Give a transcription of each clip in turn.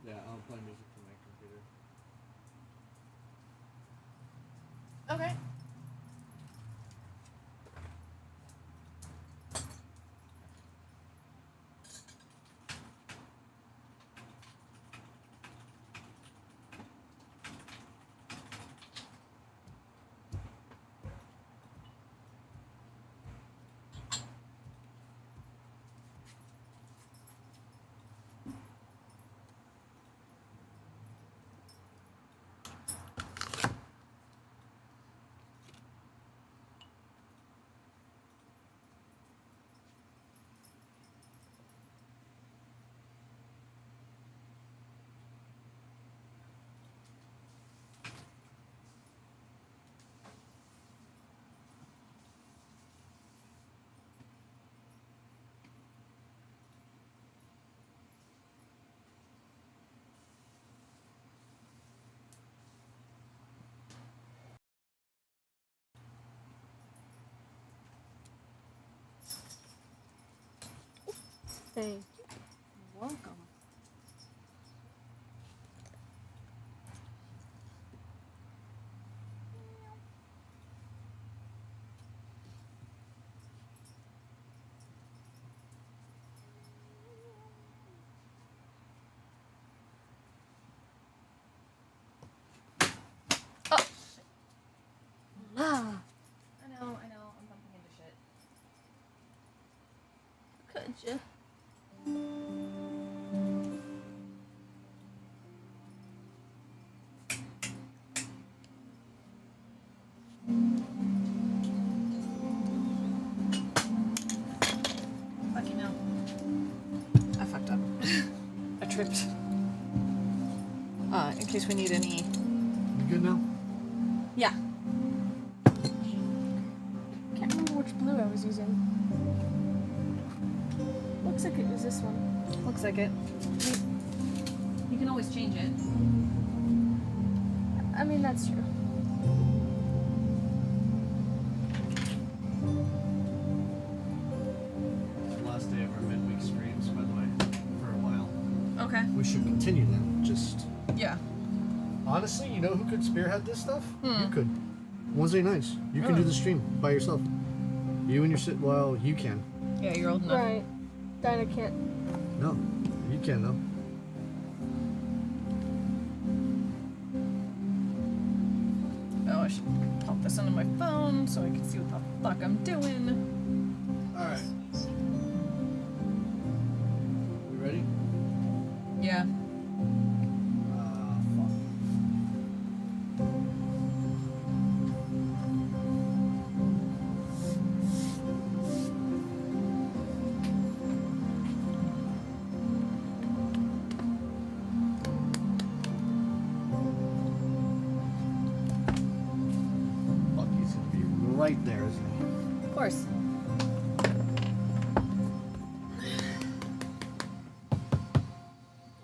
Yeah, I'll play music from my computer. Okay. Thank you. You're welcome. Oh, shit. Ah, I know, I'm bumping into shit. could you? Fuck you know. I fucked up. I tripped. In case we need any. You good now? Yeah. Can't remember which blue I was using. Looks like it was this one. Looks like it. You can always change it. I mean, that's true. It's the last day of our midweek streams, by the way, for a while. Okay. We should continue them. Just Yeah. honestly, you know who could spearhead this stuff? Hmm. You could. Wednesday nights. You can do the stream by yourself. You and your sit. Well, you can. Yeah, you're old enough. Right. Dinah can't. No, you can though. Oh, I should pop this onto my phone so I can see what the fuck I'm doing. All right. We ready? Yeah. Fuck. Lucky's gonna be right there, isn't he? Of course.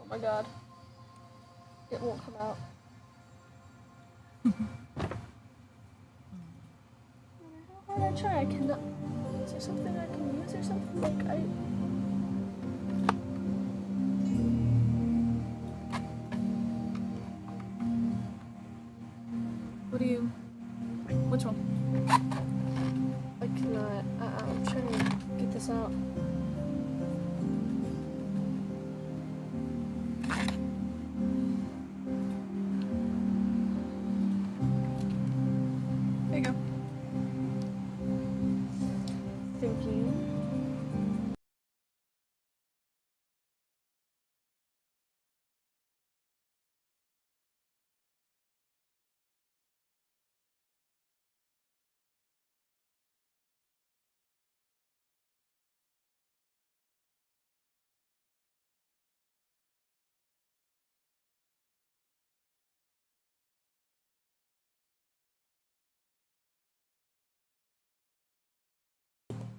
Oh my god. It won't come out. How hard I try, I cannot. Is there something I can use or something? Like, I. What do you? Which one? I cannot. I'm trying to get this out. There you go. Thank you.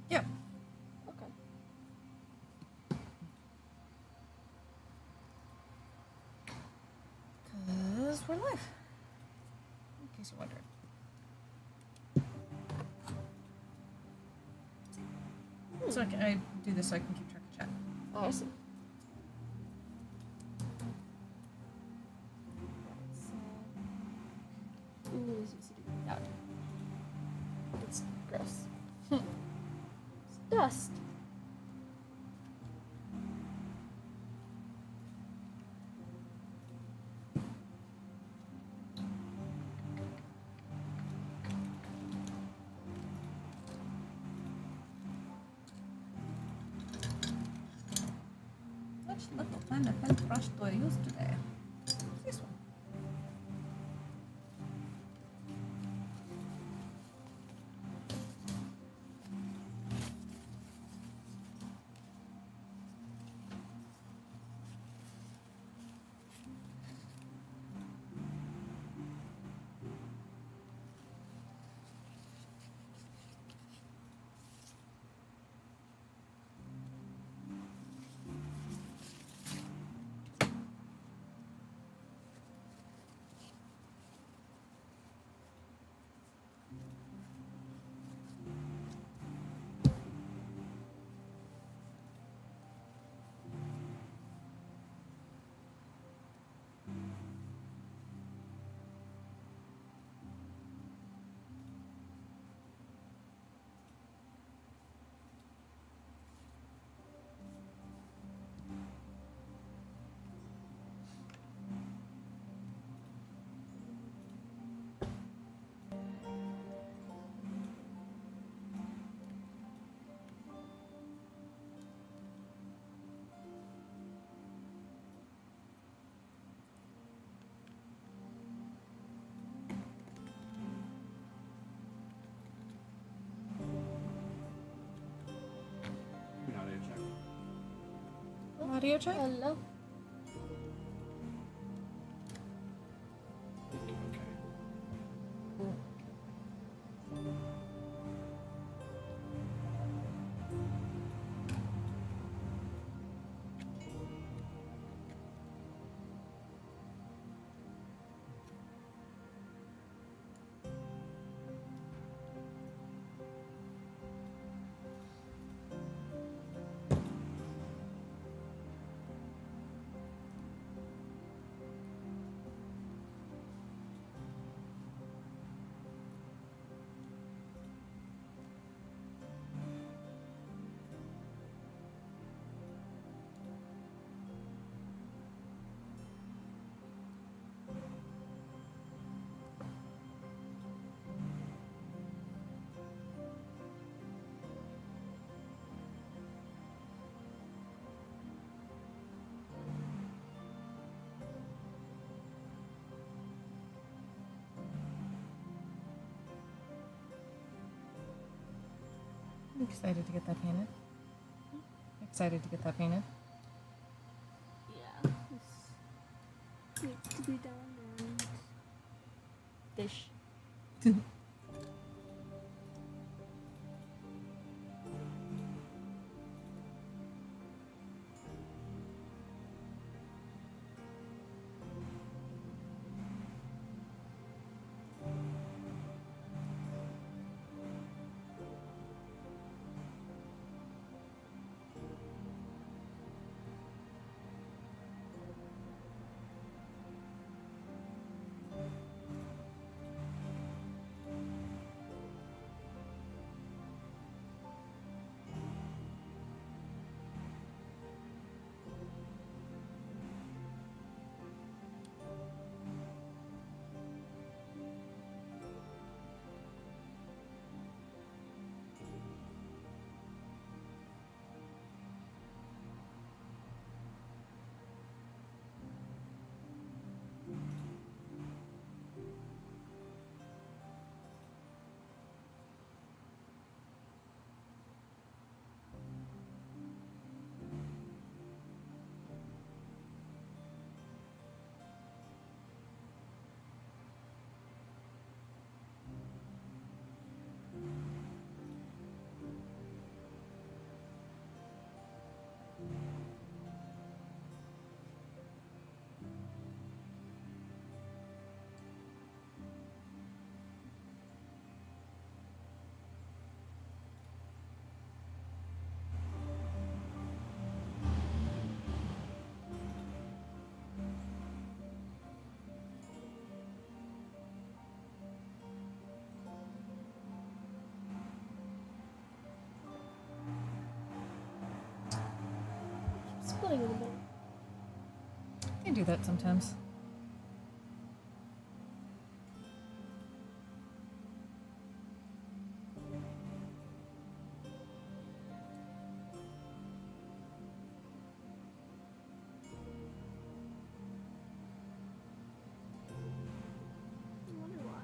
Yep. Okay. Cause we're live. In case you're wondering. So I do this so I can keep track of chat. Oh, I see. Gross. It's dust. Which little kind of head brush do I use today? This one. Audio check? Hello. I'm excited to get that painted. Excited to get that painted. Yeah. This needs to be done and dish. playing a little bit. I do that sometimes. I wonder why.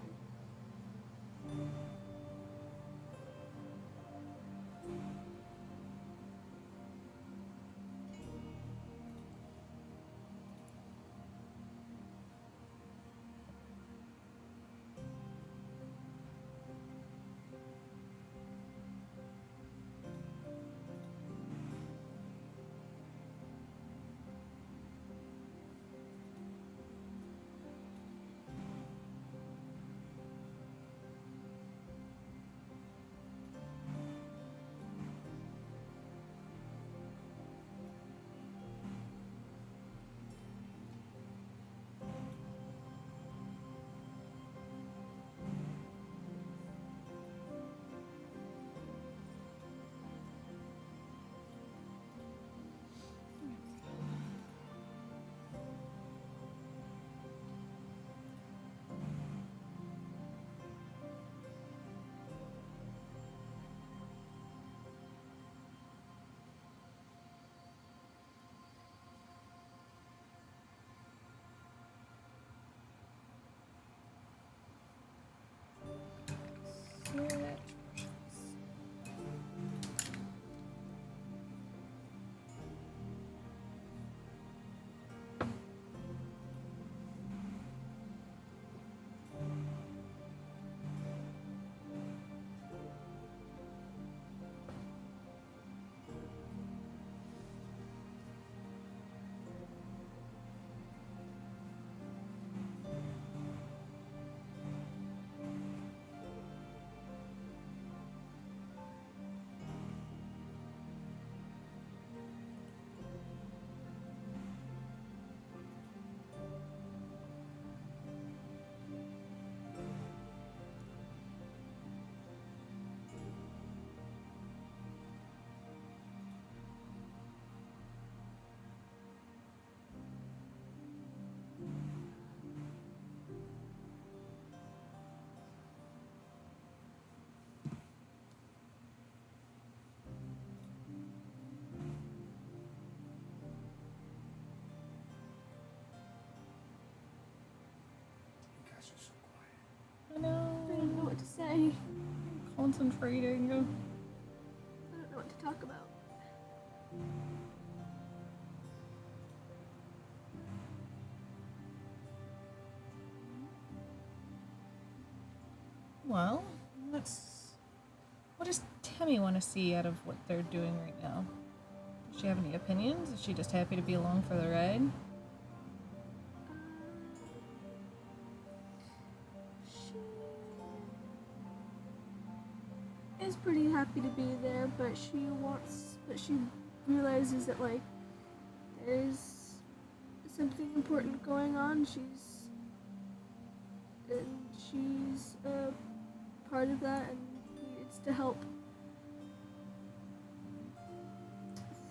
You guys are so quiet. I know. I don't know what to say. Concentrating. I don't know what to talk about. Well, let's. What does Tammy want to see out of what they're doing right now? Does she have any opinions? Is she just happy to be along for the ride? She is pretty happy to be there, but she realizes that like there's something important going on. She's a part of that and needs to help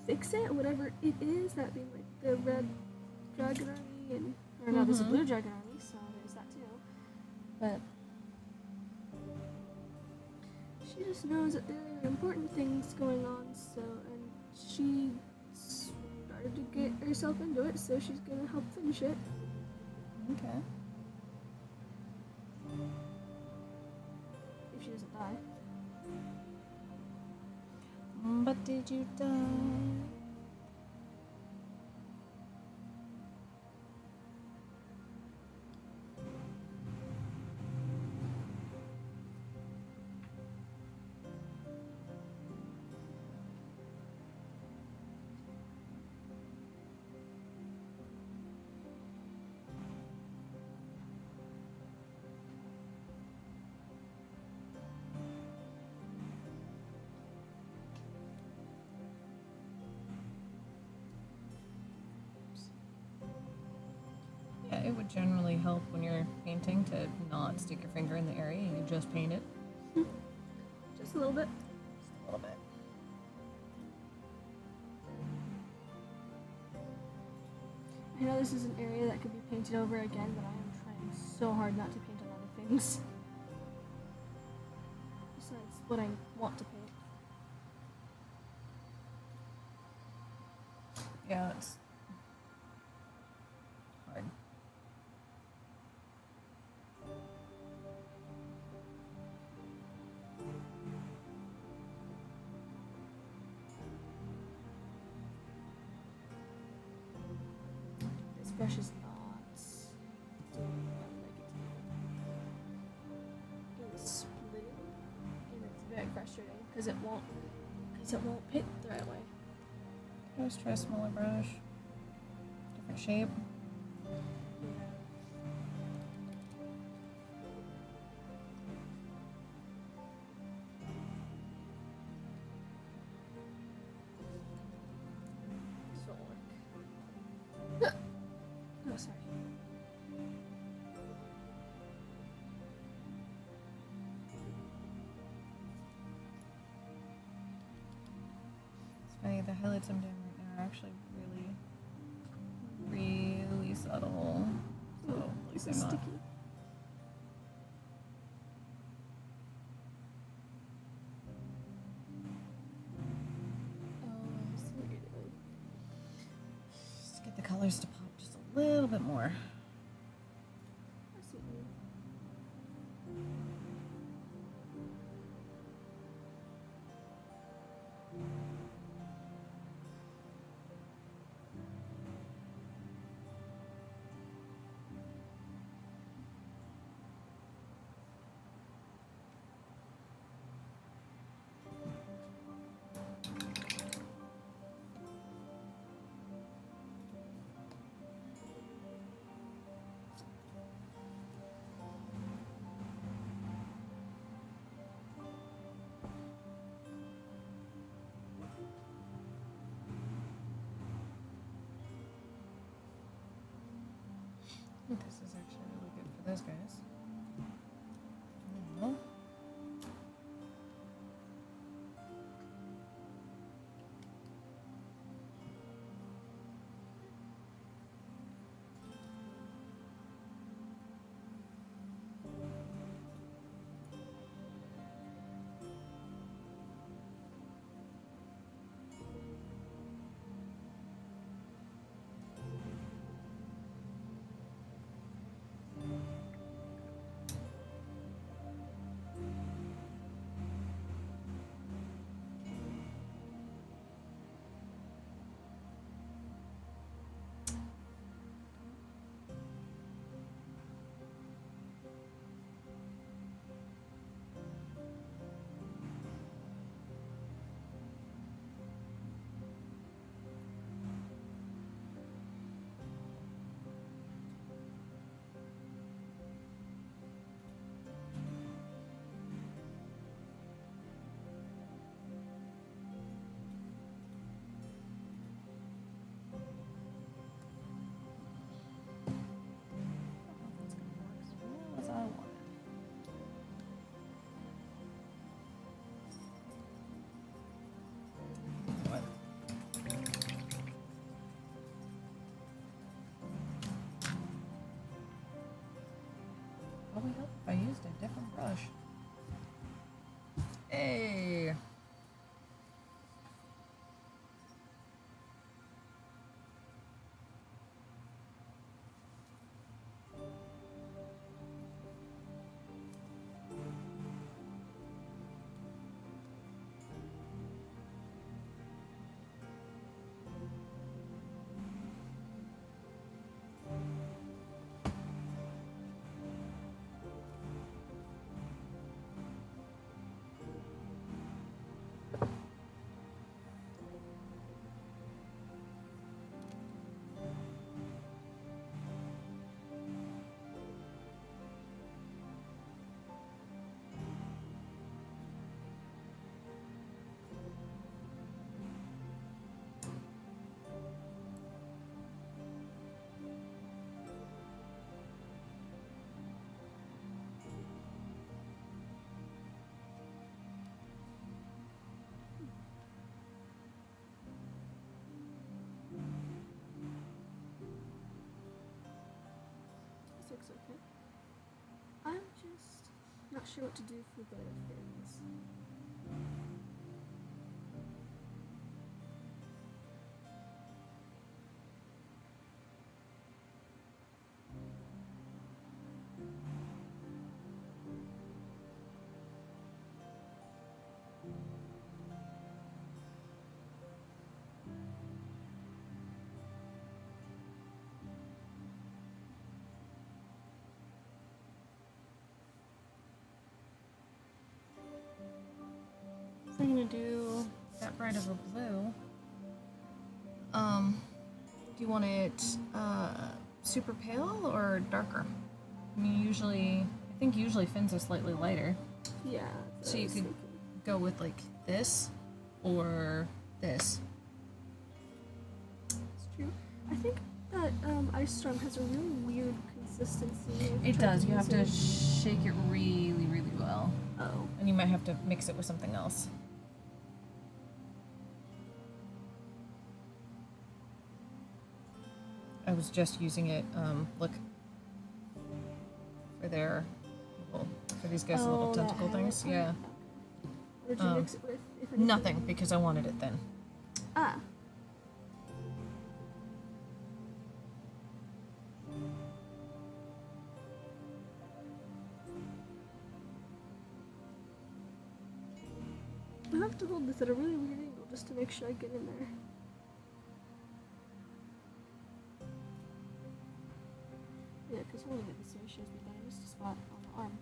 fix it, whatever it is. That being like the red dragon army, and or no, there's a blue dragon army, so there's that too. But she just knows that there are important things going on, so, and she started to get herself into it, so she's gonna help finish it. Okay. If she doesn't die. But did you die? Yeah, it would generally help when you're painting to not stick your finger in the area you just painted. Just a little bit. Just a little bit. I know this is an area that could be painted over again, but I am trying so hard not to paint a lot of things. Besides what I want to paint. Yeah, it's hard. This brush is not doing what I'd like it to do. It's splitting, and it's very frustrating because it won't paint the right way. Always try a smaller brush, different shape. This won't work. Oh, sorry. It's funny, the highlights I'm doing right now are actually really subtle. So at This least is I'm not. sticky. Oh, I see what you're doing. Just to get the colors to pop just a little bit more. I see what you mean. I think this is actually really good for those guys. Oh. That's gonna work as well as I wanted. What? Probably help if I used a different brush. Hey! lipstick's okay. I'm just not sure what to do for the fins. If we're gonna do that bright of a blue, do you want it super pale or darker? I mean, I think usually fins are slightly lighter. Yeah. So you could go with like this or this. It's true. I think that Ice Storm has a really weird consistency. I've It tried does. You have to use it. shake it really, really well. Oh. And you might have to mix it with something else. I was just using it, look, for these guys' little that tentacle had things. it on it? Yeah. Okay. What did you mix it with? If anything? Nothing, because I wanted it thin. Ah. I have to hold this at a really weird angle just to make sure I get in there. Yeah, because holding it this way shows me that I missed a spot on the arm.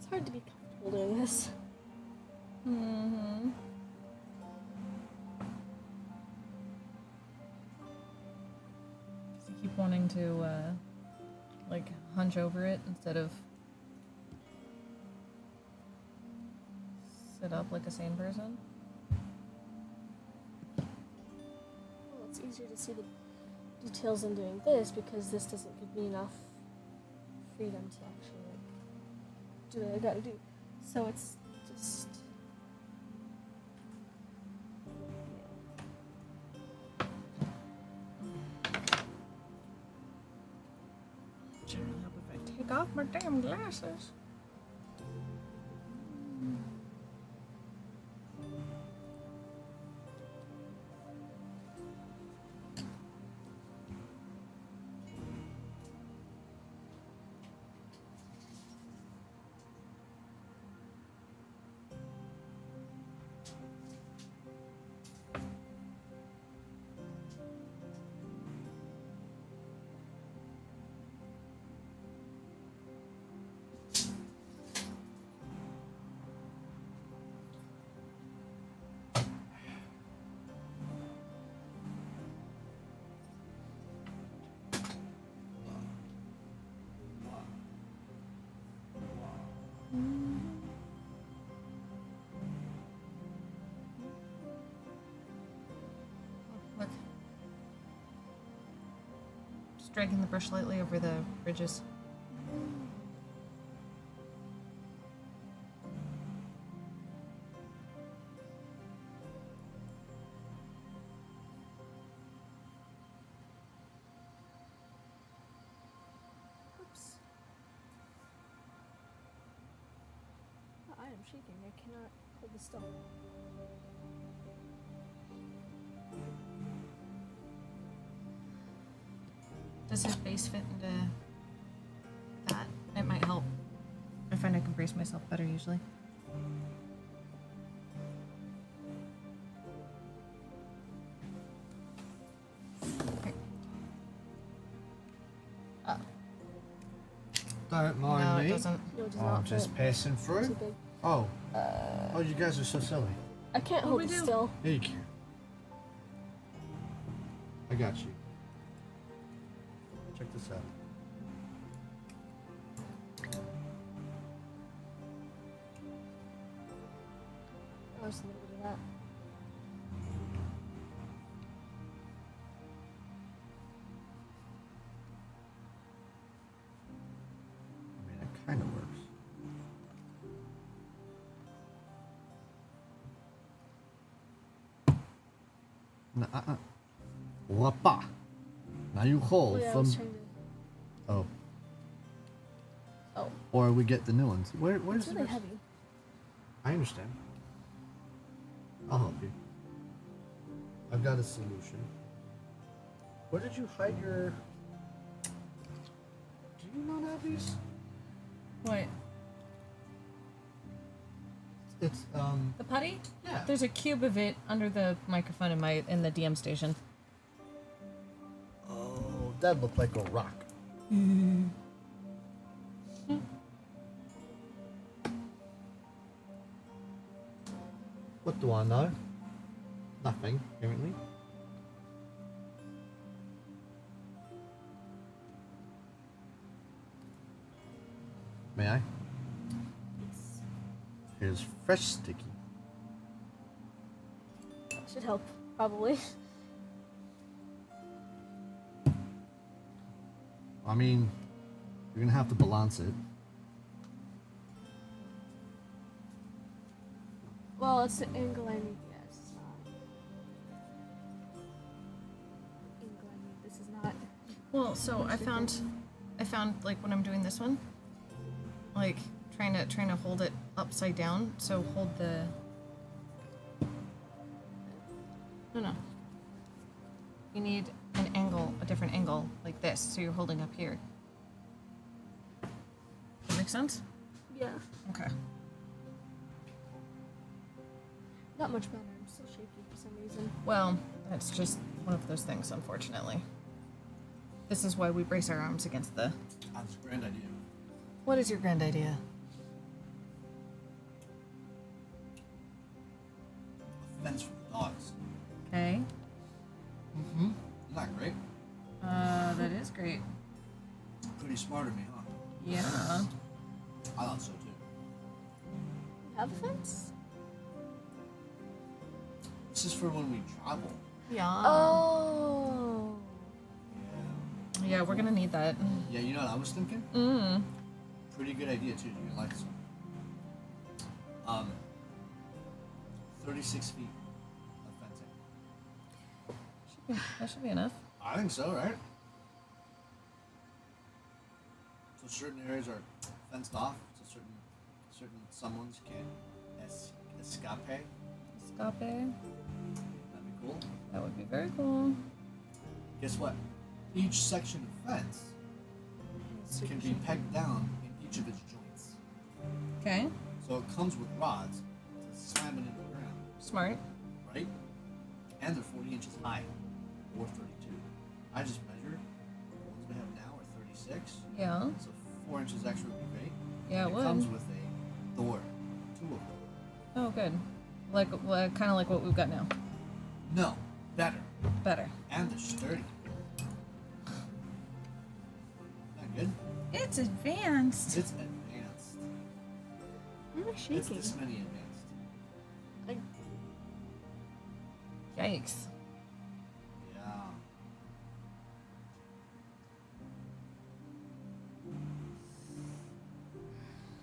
It's hard to be comfortable doing this. Mm-hmm. You keep wanting to, like, hunch over it instead of sit up like a sane person. Well, it's easier to see the details in doing this because this doesn't give me enough freedom to actually like, do what I gotta do. So it's just. off my damn glasses. Look. Just dragging the brush lightly over the ridges. Oops. I am shaking. I cannot hold this still. Does his face fit into that? It might help. I find I can brace myself better usually. Okay. Don't mind No, me. it doesn't. No, it does Oh, not I'm just fit. passing Too through. big. Oh. Oh, you guys are so silly. I can't What hold we it do? still. Yeah, you can. I got you. Check this out. Oh, just a little bit of that. I mean, it kind of works. Wapa. Now you Oh, hold yeah, I from. was trying to. Oh. Oh, Or we get the new ones. Where's it's the really rest? heavy. I understand. I'll help you. I've got a solution. Where did you hide your? Do you not have these? What? It's The putty? yeah. There's a cube of it under the microphone in the DM station. Oh, that looked like a rock. What do I know? Nothing, apparently. May I? Yes. Here's fresh sticky. That should help, probably. I mean, you're gonna have to balance it. Well, it's the angle I need. Yes, it's not. Angle I need. This is not. Well, so I found like when I'm doing this one, like trying to hold it upside down. So hold the. No. You need an angle, a different angle, like this. So you're holding up here. That make sense? Yeah, Okay. not much better. I'm still shaky for some reason. Well, that's just one of those things, unfortunately. This is why we brace our arms against the. That's a grand idea. What is your grand idea? A fence for the dogs. Okay. Mm-hmm. Isn't that great? That is great. Pretty smart of me, huh? Yeah. I thought so too. You have a fence? This is for when we travel. Yeah. Oh. Yeah, we're gonna need that. Yeah, you know what I was thinking? Mm. Pretty good idea too. You're gonna like this one. 36 feet of fencing. That should be enough. I think so, right? So certain areas are fenced off, so certain someones can't escape. Escape. That'd be cool. That would be very cool. Guess what? Each section of fence can be pegged down in each of its joints. Okay. So it comes with rods to slam it into the ground, Smart. right? And they're 40 inches high, or 32. I just measured. The ones we have now are 36. Yeah. So 4 inches extra would be great. Yeah, And it would. comes with a door, 2 of them. Oh, good. Like kind of like what we've got now. No, better. Better. And they're sturdy. Not good. It's advanced. It's advanced. Why am I It's shaking? this many advanced. Yikes. Yeah.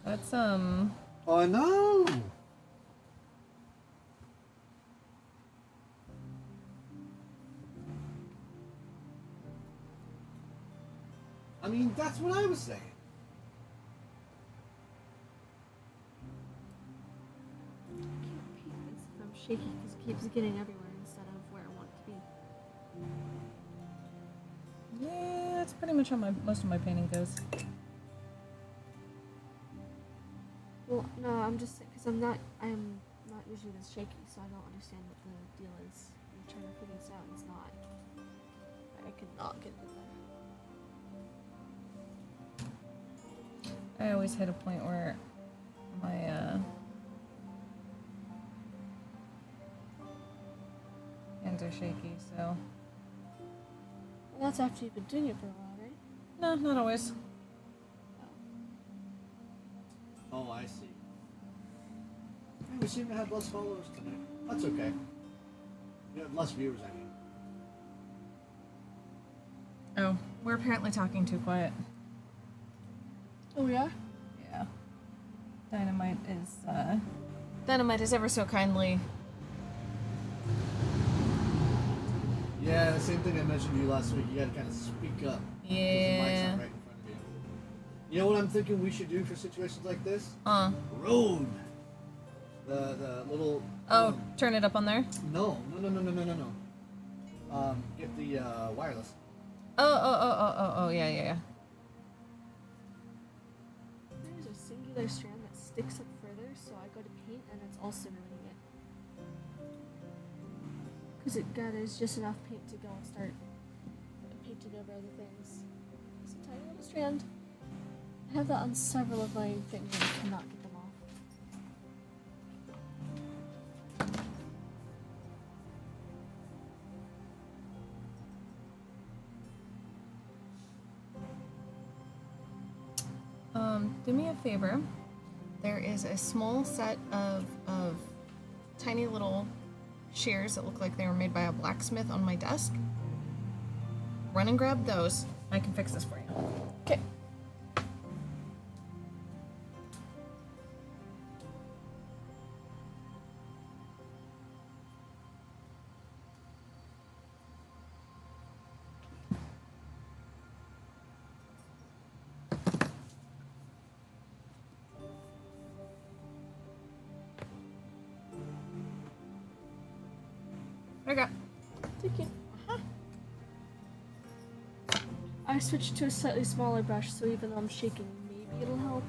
That's Oh, I know. I mean, that's what I was saying. I can't paint this if I'm shaking because it keeps getting everywhere instead of where I want it to be. yeah. That's pretty much how most of my painting goes. Well, no, I'm just because I am not usually this shaky, so I don't understand what the deal is. I'm trying to figure this out, and it's not. I could not get it there. I always hit a point where my hands are shaky. So Well, that's after you've been doing it for a while, right? no, not always. Oh, I see. Yeah, we seem to have less followers tonight. That's okay. We have less viewers, I mean. Oh, we're apparently talking too quiet. Oh yeah. Yeah. Dynamite is ever so kindly. Yeah, the same thing I mentioned to you last week. You gotta kind of speak up. 'cause the mic's Yeah. not right in front of you. You know what I'm thinking we should do for situations like this? Road. The little. Oh, turn it up on there. No. Get the wireless. Oh, yeah. There's a singular strand that sticks up further, so I go to paint, and it's also ruining it. Because it gathers just enough paint to go and start painting over other things. It's a tiny little strand. I have that on several of my things, and I cannot get them off. Do me a favor. There is a small set of tiny little shears that look like they were made by a blacksmith on my desk. Run and grab those. I can fix this for you. Okay. Okay. Thank you. I switched to a slightly smaller brush, so even though I'm shaking, maybe it'll help.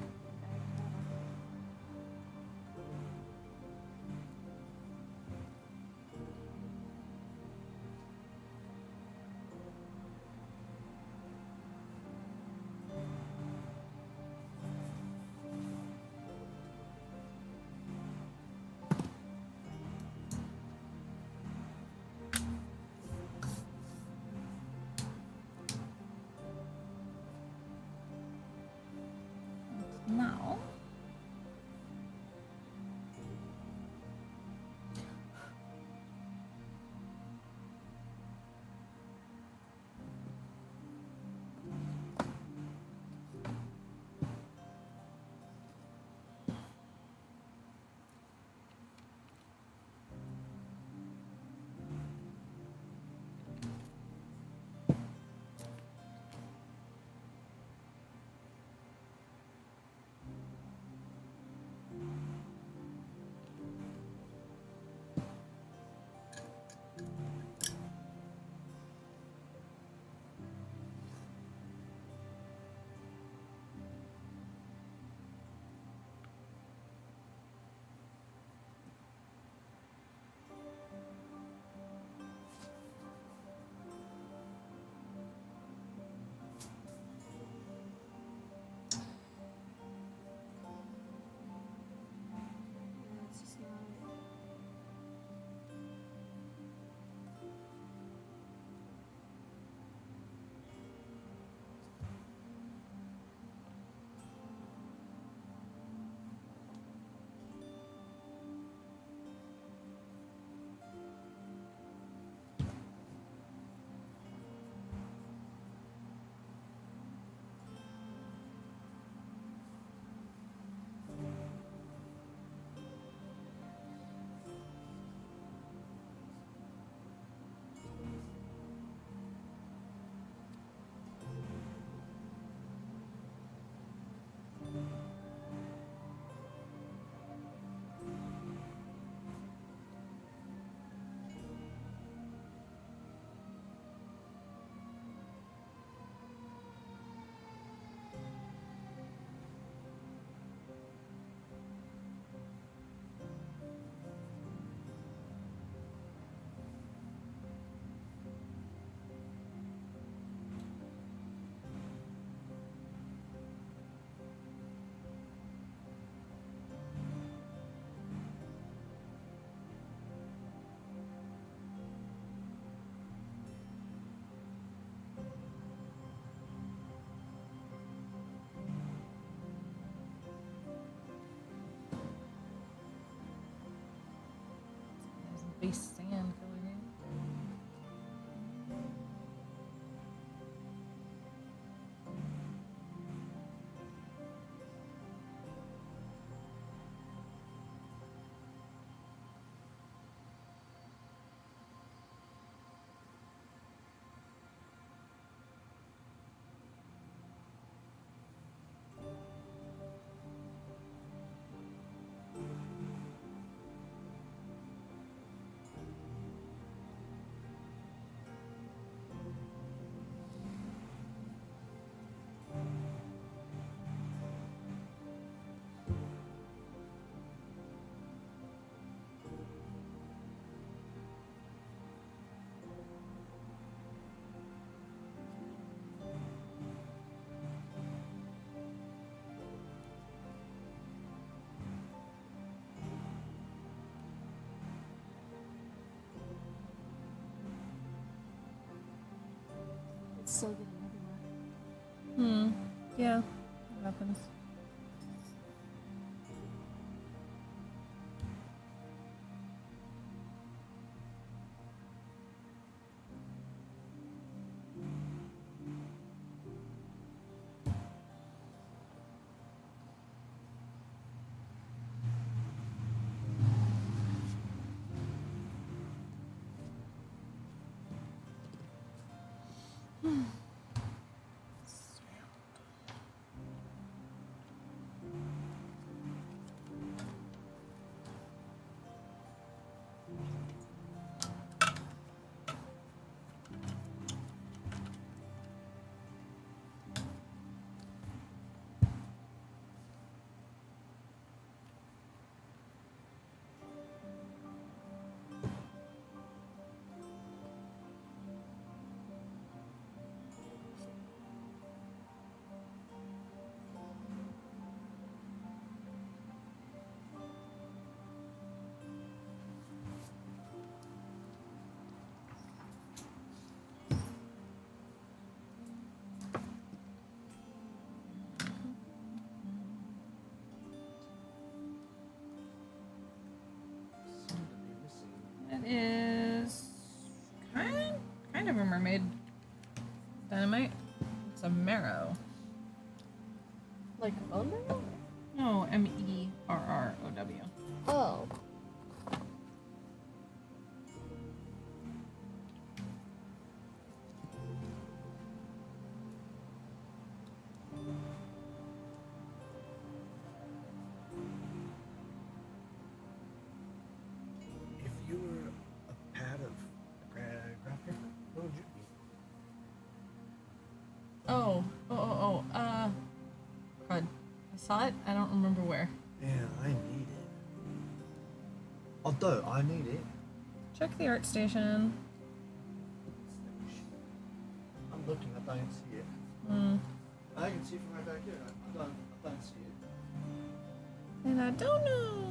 still getting everywhere. Yeah. That happens. It is kind of a mermaid dynamite. It's a marrow. Like a bone marrow? No, MERROW. Oh. If you were a pad of graph paper, what would you be? Crud. I saw it. I don't remember where. Yeah, I need it. Although I need it. Check the art station. I'm looking, I don't see it. I can see from right back here. I don't see it. And I don't know.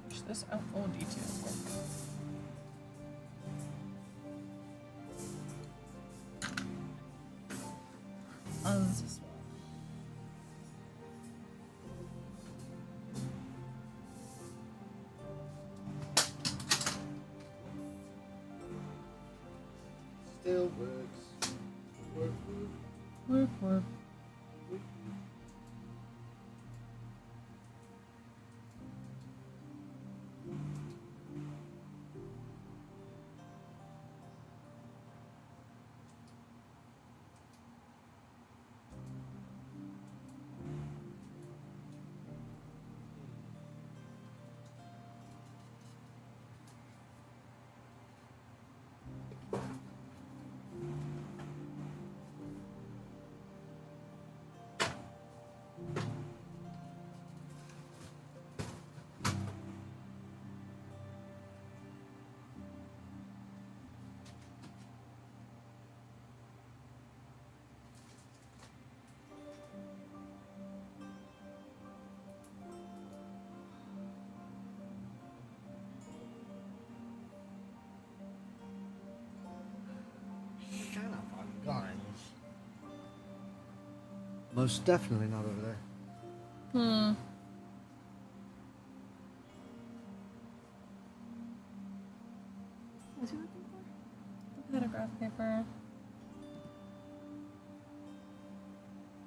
Switch this out. Oh, details work. This one. Still works. Work. Work. Shut up, I'm guns. Most definitely not over there. What's he looking for? Had a graph paper.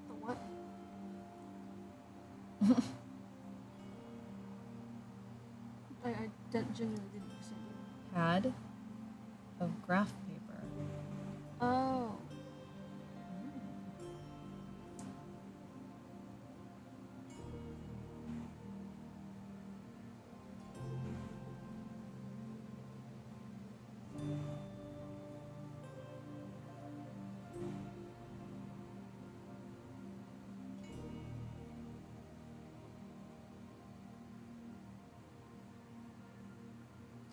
The what? I genuinely didn't understand you. Pad of graph paper. Oh.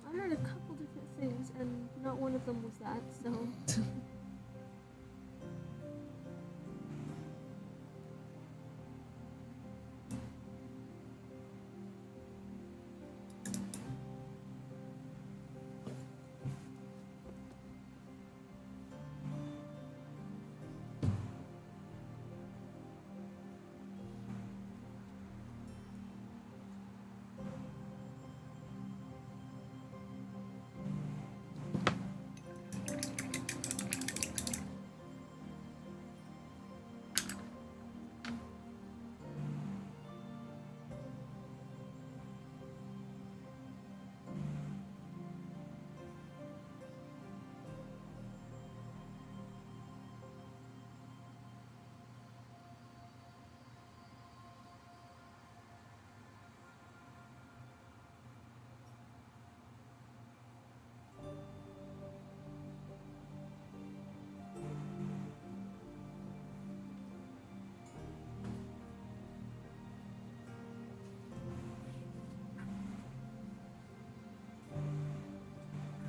I heard a couple different things, and not one of them was that, so.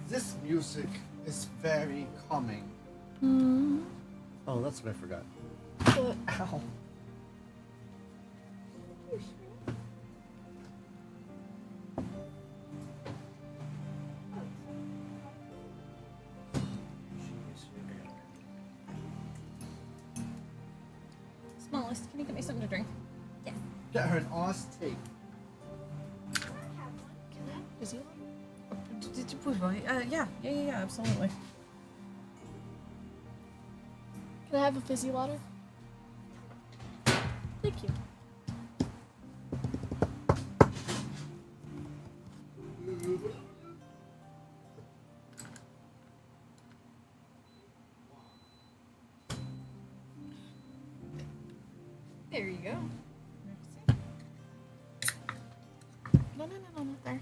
This music is very calming. Oh, that's what I forgot. What? Ow. Smallest, can you get me something to drink? Get her an Oz tape. Is he? Yeah, absolutely. Can I have a fizzy water? Thank you. There you go. No, not there.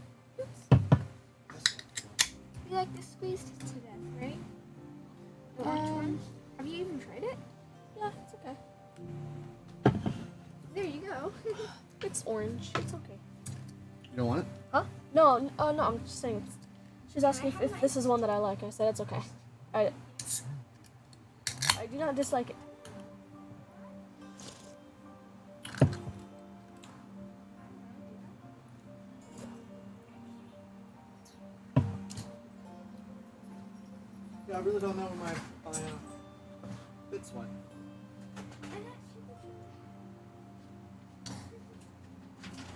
You like the squeezed to death, right? The orange one? Have you even tried it? Yeah, it's okay. There you go. It's orange. It's okay. You don't want it? Huh? No, no, I'm just saying. She's asking if this is one that I like. I said it's okay. I do not dislike it. Yeah, I really don't know where my bits went.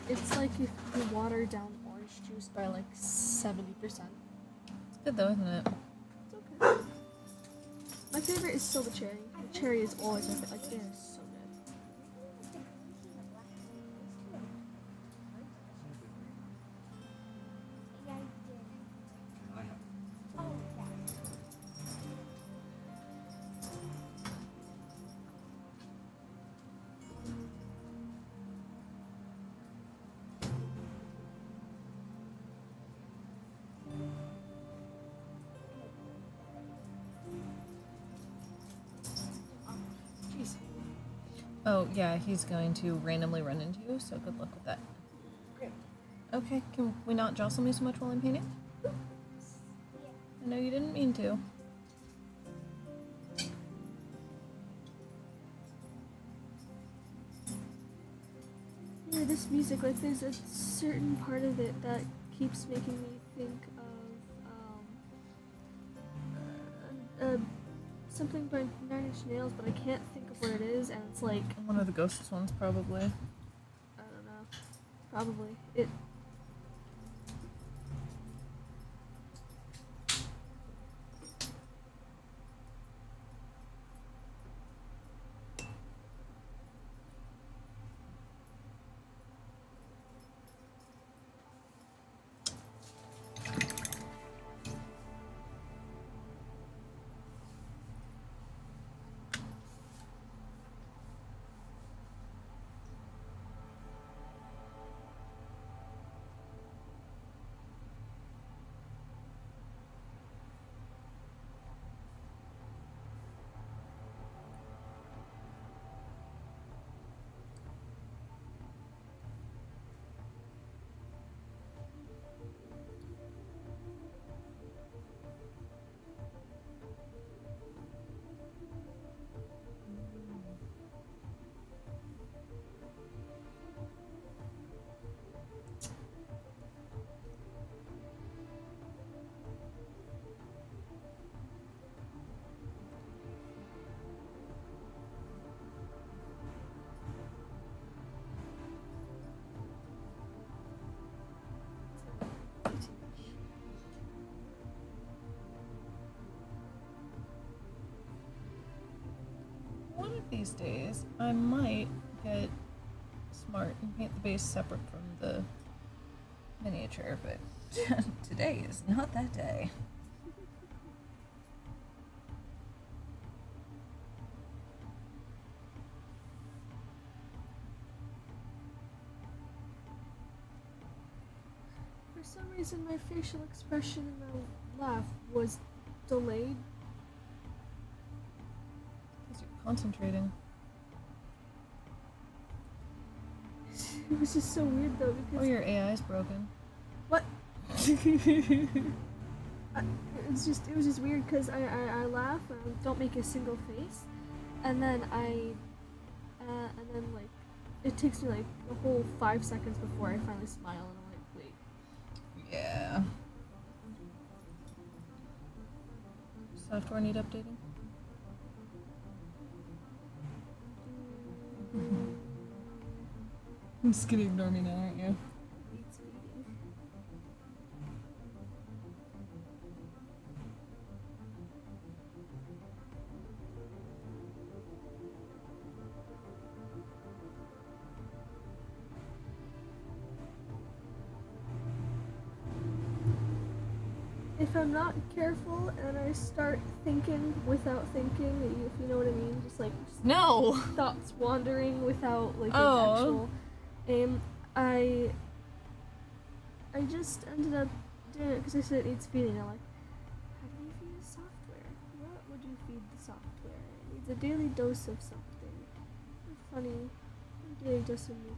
It's like if you water down orange juice by like 70%. It's good though, isn't it? It's okay. My favorite is still the cherry. The cherry is always my favorite. Like, it is so good. Yeah, I did. I have. Oh, yeah. Jeez. Oh yeah, he's going to randomly run into you, so good luck with that. Great. Okay, can we not jostle me so much while I'm painting? I know you didn't mean to. Yeah, this music, like, there's a certain part of it that keeps making me think of something by 9 Inch Nails, but I can't think of what it is, and it's like, One of the ghosts ones, probably. I don't know, probably it. these days, I might get smart and paint the base separate from the miniature, but today is not that day. For some reason, my facial expression in the laugh was delayed. Because you're concentrating. It was just so weird though Oh, because your AI's broken. what? It was just weird because I laugh and don't make a single face, and then like it takes me like a whole 5 seconds before I finally smile, and I'm like, wait. Yeah. Software need updating? I'm just gonna ignore me now, aren't you? Needs feeding. If I'm not careful and I start thinking without thinking, if you know what I mean, just like No! thoughts wandering without like Oh. an actual aim, I just ended up doing it because I said it needs feeding. I'm like, how do you feed the software? What would you feed the software? It needs a daily dose of something. Funny. Daily dose of me.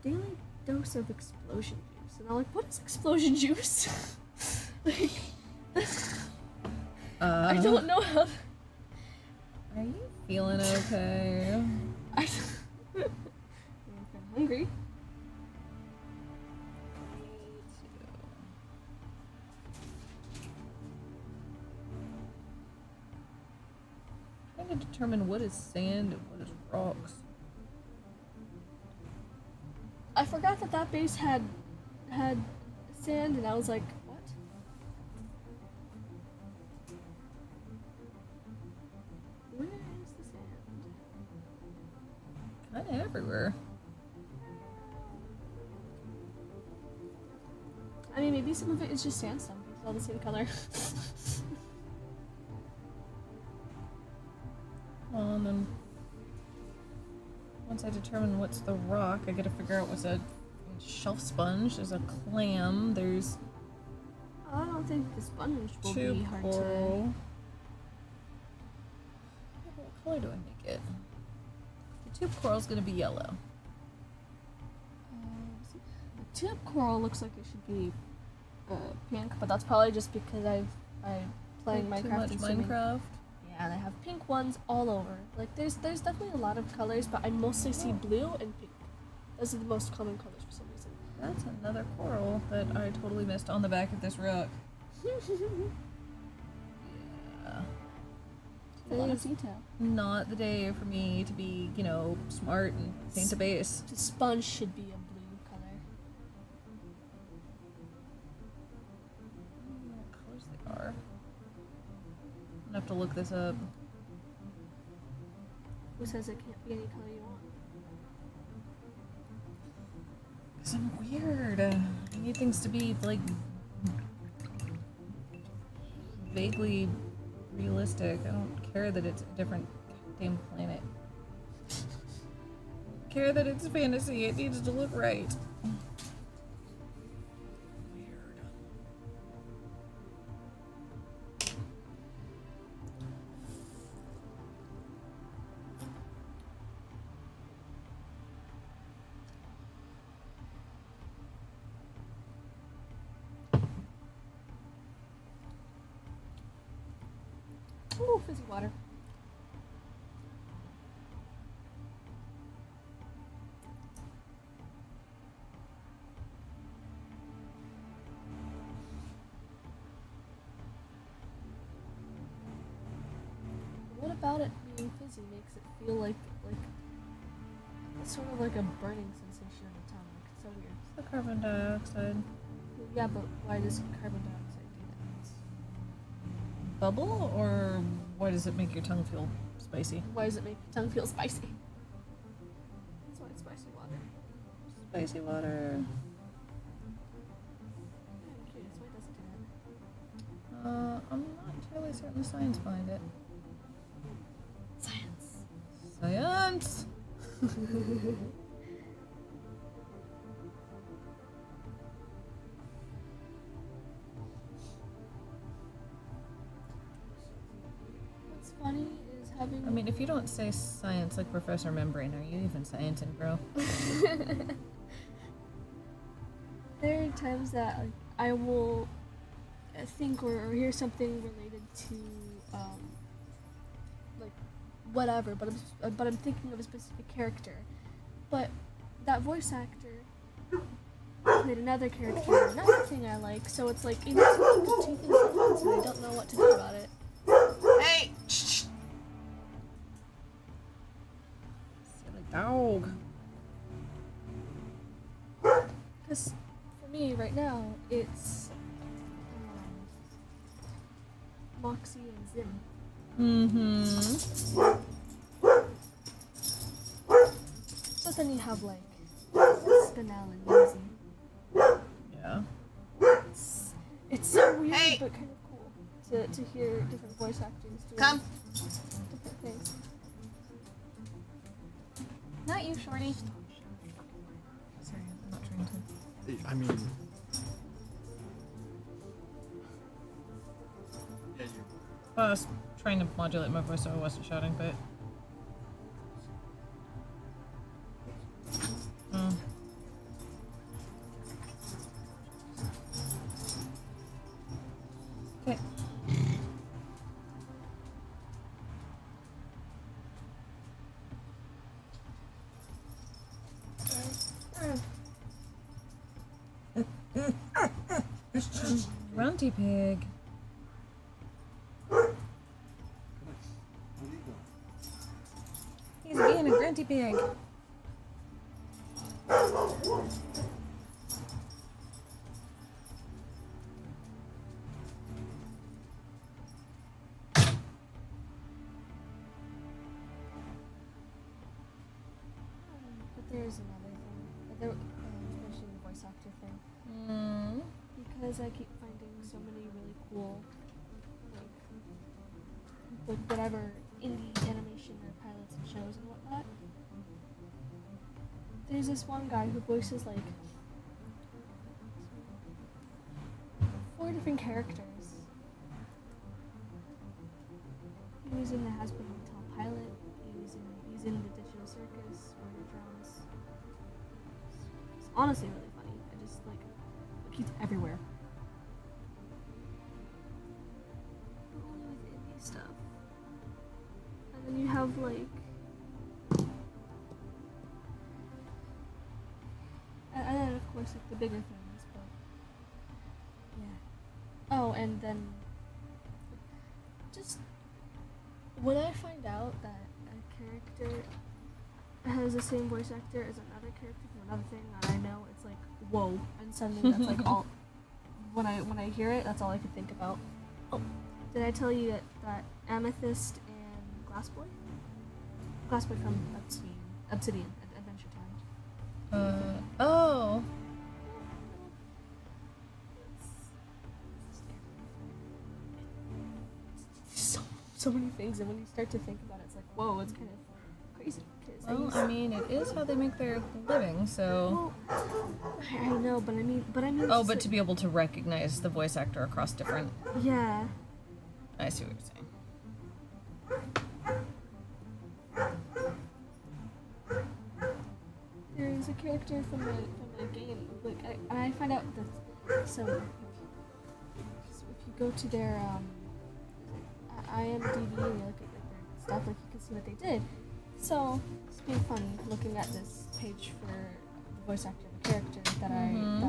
Daily dose of explosion juice. And I'm like, what is explosion juice? Like, I don't know how. Are you feeling okay? I'm hungry. Trying to determine what is sand and what is rocks. I forgot that base had sand, and I was like, what? Where is the sand? Kinda everywhere. I mean, maybe some of it is just sandstone. It's all the same color. And then once I determine what's the rock, I gotta figure out what's a shelf sponge. There's a clam. There's I don't think the sponge will be tube hard coral. What color do I make it? The tube coral's gonna be yellow. to. The tube coral looks like it should be pink, but that's probably just because I'm playing Like Minecraft. too much and swimming. Minecraft. Yeah, and I have pink ones all over. Like there's definitely a lot of colors, but I mostly see blue and pink. Those are the most common colors for some reason. That's another coral that I totally missed on the back of this rock. Yeah. A lot of detail. Not the day for me to be, smart and paint a base. The sponge should be a blue color. I don't know what colors they are. I'm gonna have to look this up. Who says it can't be any color you want? Cause I'm weird. I need things to be like vaguely realistic. I don't care that it's a different damn planet. I care that it's fantasy. It needs to look right. Weird. Ooh, fizzy water. What about it being fizzy makes it feel like it's sort of like a burning sensation in the tongue? Like it's so weird. It's the carbon dioxide. Yeah, but why does carbon dioxide do that? Bubble, or why does it make your tongue feel Spicy. Why does it make your tongue feel spicy? That's why it's spicy water. Spicy water. Yeah, I'm curious. Why does it do that? I'm not entirely certain the science behind it. Science. Science! What's funny is having. I mean, if you don't say science like Professor Membrane, are you even sciencing, bro? There are times that like, I will think or hear something related to like whatever, but I'm thinking of a specific character, but that voice actor played another character, in another thing I like. So it's like it makes me think of two things at once, and I don't know what to do about it. Hey! Shh! Silly dog. Because for me right now, it's Moxie and Zim. Mm-hmm. But then you have like Spinel and Yeezy. Yeah. It's so weird, Hey! but kind of cool to hear different voice actors doing Come. different things. Not you, Shorty. Sorry, I'm not trying to. I mean, I was trying to modulate my voice so I wasn't shouting, but. Mm. Okay. Grunty pig. He's being a grunty pig. But there's another thing. Especially the voice actor thing. Mm. Because I keep finding so many really cool, like whatever indie animation or pilots and shows and whatnot. There's this one guy who voices like 4 different characters. He was in the Has Been Hotel pilot. He's in the Digital Circus, Warner Drums. It's honestly really funny. I just like he's everywhere. Only with indie stuff. And then you have like and then of course like the bigger things, but yeah. Oh, and then just when I find out that a character has the same voice actor as another character from another thing that I know, it's like whoa, and suddenly that's like all. When I hear it, that's all I can think about. Oh, did I tell you that Amethyst and Glassboy from Obsidian Adventure Time. Oh. So many things, and when you start to think about it, it's like whoa, it's kind of crazy. 'Cause Well, used- I mean, it is how they make their living, so. Well, I know, but I mean. Oh, it's but like- to be able to recognize the voice actor across different. Yeah. I see what you're saying. There is a character from the game, like, I find out that, so, if you go to their, IMDb and you look at like, their stuff, like, you can see what they did. So, it's being funny looking at this page for the voice actor of a character that I'm,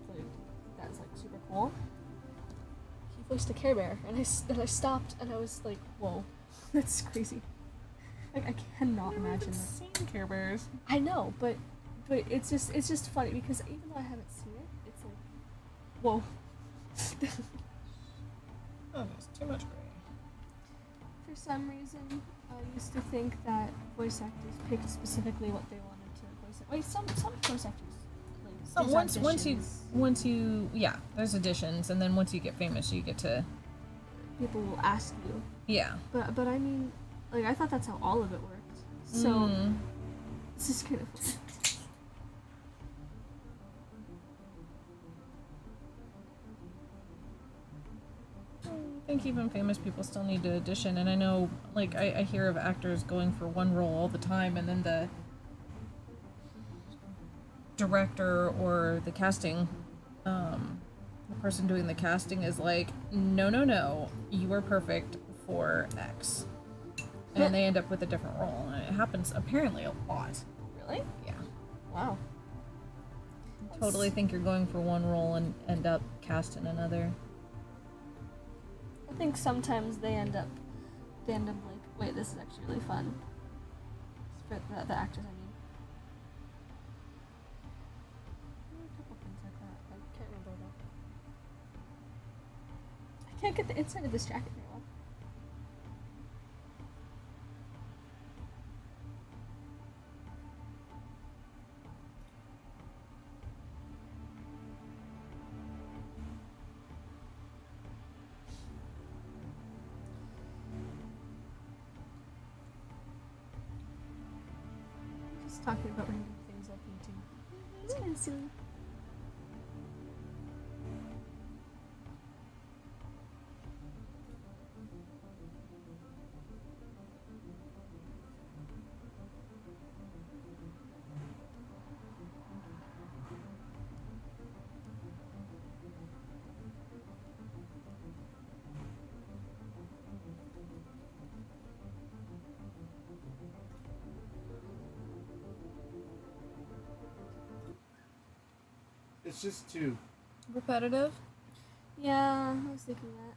like, that's, like, super cool. He voiced a Care Bear, and I stopped, and I was like, whoa, that's crazy. Like, I cannot imagine that. Seen Care Bears. I know, but it's just funny because even though I haven't seen it, it's like, whoa. Oh, there's too much gray. For some reason, I used to think that voice actors picked specifically what they wanted to voice. Wait, some voice actors. Like, So there's once you yeah, there's auditions, and then once you get famous, you get to people will ask you. yeah. But I mean, like I thought that's how all of it worked. So Mm. this is kind of fun. I think even famous people still need to audition, and I know, like, I hear of actors going for one role all the time, and then the director or the casting, the person doing the casting is like, no, no, no, you are perfect for X. And they end up with a different role, and it happens apparently a lot. Really? Yeah. Wow. Totally think you're going for one role and end up cast in another. I think sometimes they end up like, wait, this is actually really fun. For the actors, I mean. A couple things like that. I can't remember though. I can't get the inside of this jacket very well. Just talking about random things while painting. It's kind of silly. It's just too. Repetitive? Yeah, I was thinking that.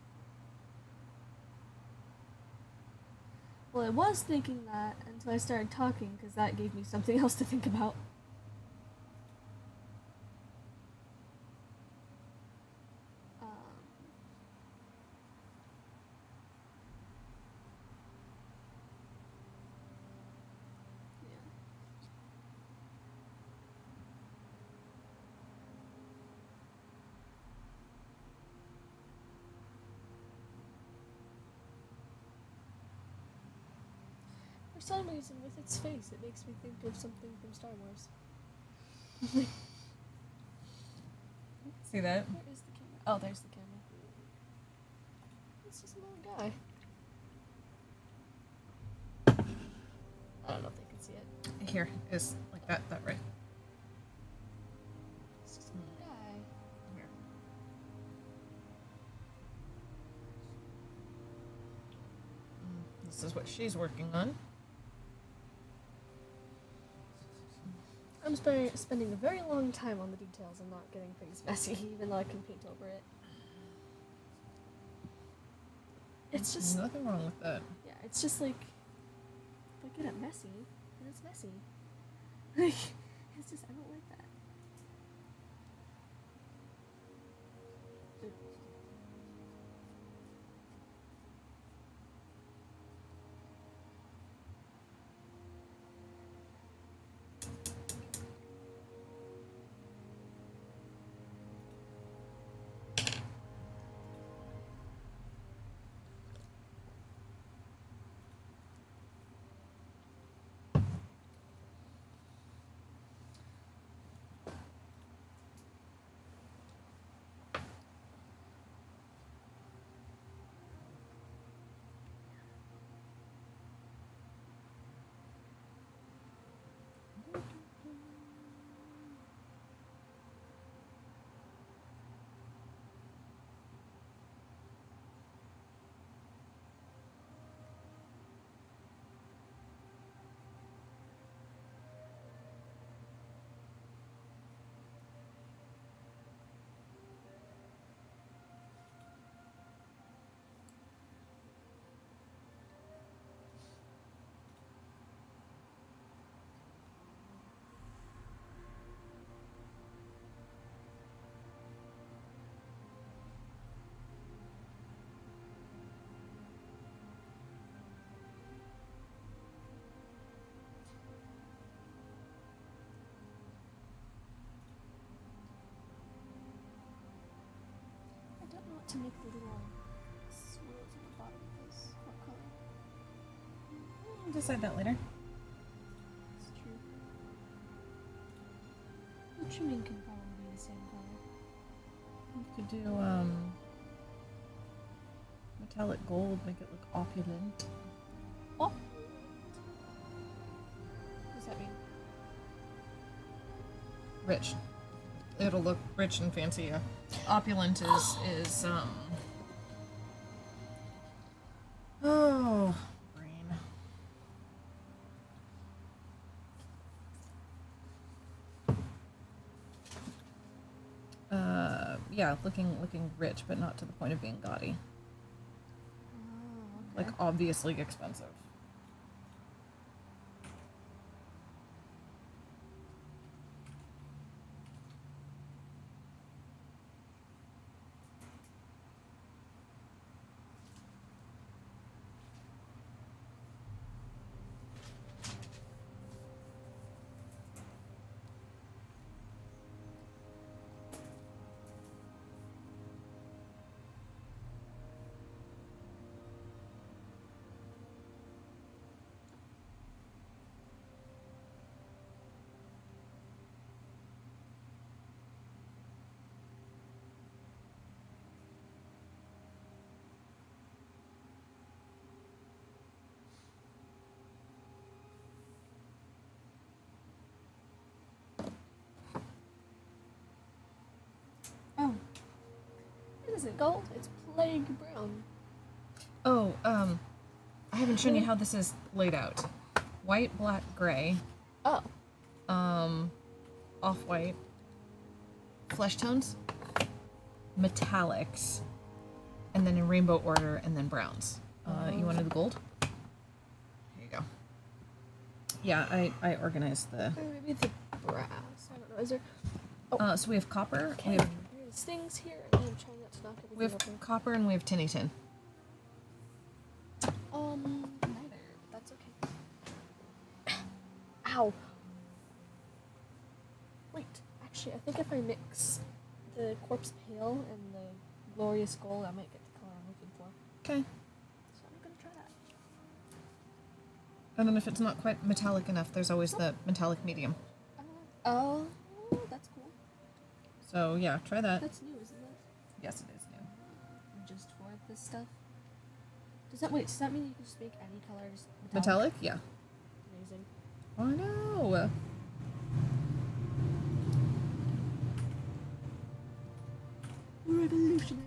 Well, I was thinking that until I started talking, because that gave me something else to think about. Um, yeah. For some reason, with its face, it makes me think of something from Star Wars. See that? Where is the camera? Oh, there's the camera. It's just a little guy. I don't know if they can see it. Here is like that right. It's just a little guy. Here. This is what she's working on. I'm spending a very long time on the details and not getting things messy, even though I can paint over it. It's just, Nothing wrong with that. yeah, it's just like, if I get it messy, then it's messy. Like, it's just, I don't like that. to make the little swirls at the bottom of this? What color? We'll decide that later. It's true. The trimming can probably be the same color. You could do metallic gold, make it look opulent. Oh. What does that mean? Rich. It'll look rich and fancy. Yeah. Opulent is oh, brain. Yeah, looking rich, but not to the point of being gaudy. Oh, Like obviously expensive. Oh. It isn't gold, it's plague brown. Oh, I haven't shown you how this is laid out. White, black, gray, Oh. off-white, flesh tones, metallics, and then in rainbow order, and then browns. You wanted the gold? Here you go. Yeah, I organized the. Maybe the brass. I don't know. Is there. So we have copper. Okay. We have There's things here, and I'm trying not to knock everything we have over. copper and we have tinny tin. Neither. That's okay. Ow. Wait, actually, I think if I mix the corpse pale and the glorious gold, I might get the color I'm looking for. Okay. So I'm gonna try that. And then if it's not quite metallic enough, there's always the metallic medium. Oh, that's cool. So yeah, try that. That's new, isn't it? Yes, it is new. Just for this stuff. Does that mean you can just make any color just Metallic? Yeah. Amazing. Oh no. Revolutionary.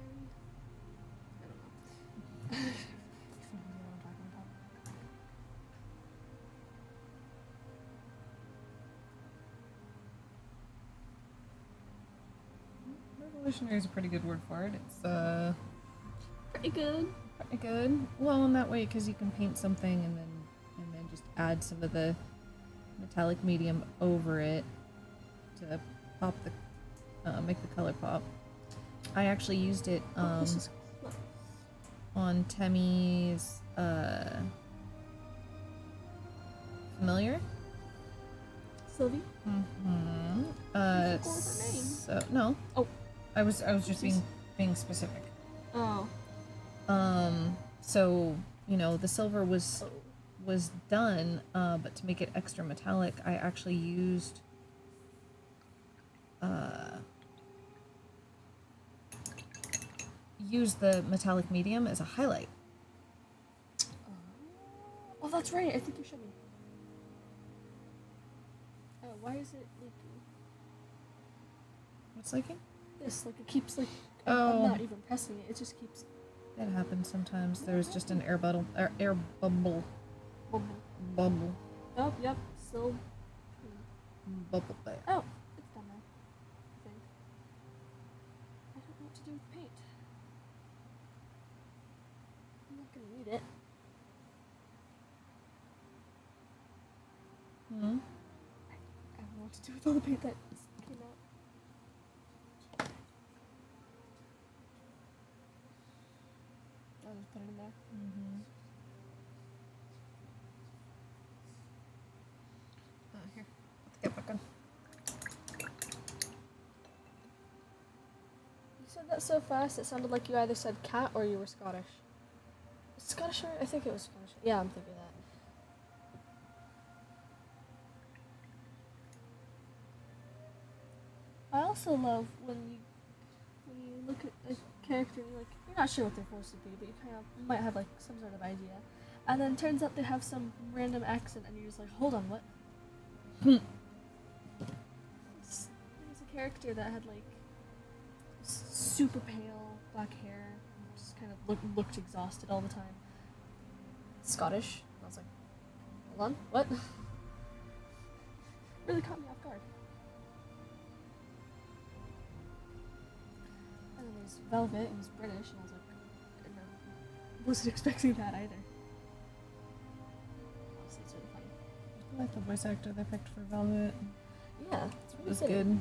I don't know. If you know what I'm talking about. Revolutionary is a pretty good word for it. It's Pretty good. pretty good. Well, in that way, because you can paint something and then just add some of the metallic medium over it to pop the make the color pop. I actually used it This is close. on Temmie's familiar. Sylvie? Mm-hmm. should go with her name. So no. Oh. I was just being specific. Oh. So the silver was Oh. done, but to make it extra metallic, I actually used the metallic medium as a highlight. Oh, that's right. I think you showed me. Oh, why is it leaking? What's leaking? This, like, it keeps, like, Oh. I'm not even pressing it. It just keeps. That happens sometimes. There's just an air bubble. Bubble. Bubble. Oh, yep. Still. Bubble there. Oh, it's done now. I think. I don't know what to do with the paint. I'm not gonna need it. Hmm. I don't know what to do with all the paint that came out. I'll just put it in there. Mm-hmm. Here. Get back on. You said that that so fast, it sounded like you either said cat or you were Scottish. Scottish, or I think it was Scottish. Yeah, I'm thinking that. I also love when you look at a character and you're not sure what they're supposed to be, but you might have like some sort of idea, and then turns out they have some random accent, and you're just like, hold on, what? There's a character that had like super pale black hair, just kind of looked exhausted all the time. Scottish. And I was like, hold on, what? Really caught me off guard. And then there's Velvet, who's British, and I was like, I wasn't expecting that either. Honestly, it's really funny. I like the voice actor they picked for Velvet. Yeah, it's It really was fitting. good.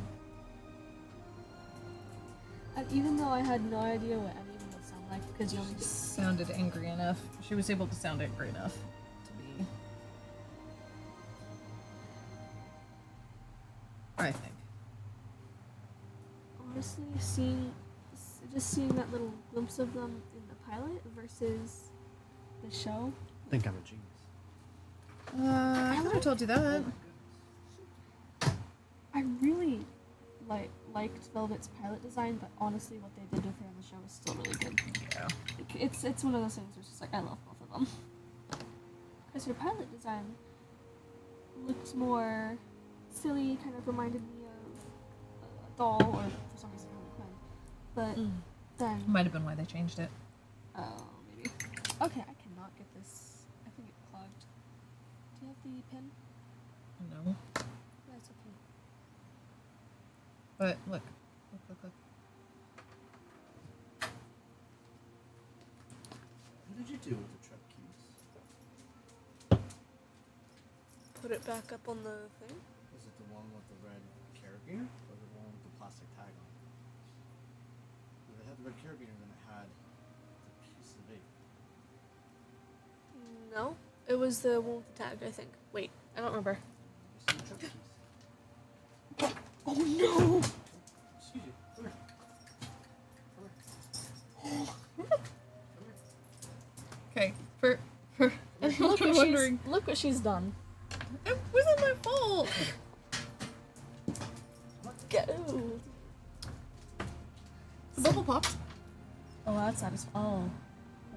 And even though I had no idea what any of them would sound like, because you only She get sounded angry enough. She was able to sound angry enough to be. I think. honestly just seeing that little glimpse of them in the pilot versus the show. I think I'm a genius. I would have told you that. I really liked Velvet's pilot design, but honestly, what they did with her in the show is still really good. Yeah. It's one of those things where it's just like I love both of them. Because her pilot design looked more silly, kind of reminded me of a doll, or for some reason Harley Quinn. But then Might have been why they changed it. oh, maybe. Okay, I cannot get this. I think it clogged. Do you have the pin? No. Yeah, it's okay. But look. Look. What did you do with the truck keys? Put it back up on the thing. Was it the one with the red carabiner or the one with the plastic tag on it? If it had the red carabiner, then it had the piece of vape. No, it was the one with the tag, I think. Wait, I don't remember. It's the truck keys. Oh no! Excuse you. Come here. Okay. For Look what wondering. look what she's done. It wasn't my fault. Go. The bubble popped. Oh, that's satisfying. Oh,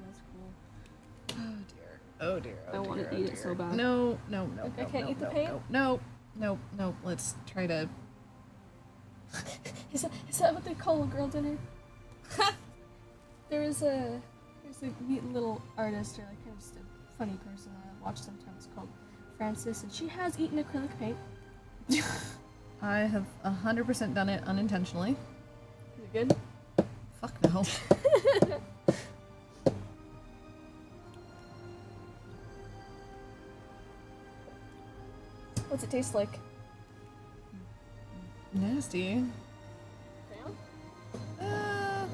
that's cool. Oh dear. Oh dear. I wanna eat it so bad. No. Okay, I can't eat the paint? No. Let's try to. Is that what they call a girl dinner? There's a neat little artist, or like kind of just a funny person I watch sometimes, called Frances, and she has eaten acrylic paint. I have 100% done it unintentionally. Is it good? Fuck no. What's it taste like? Nasty. Crayon? Uh, I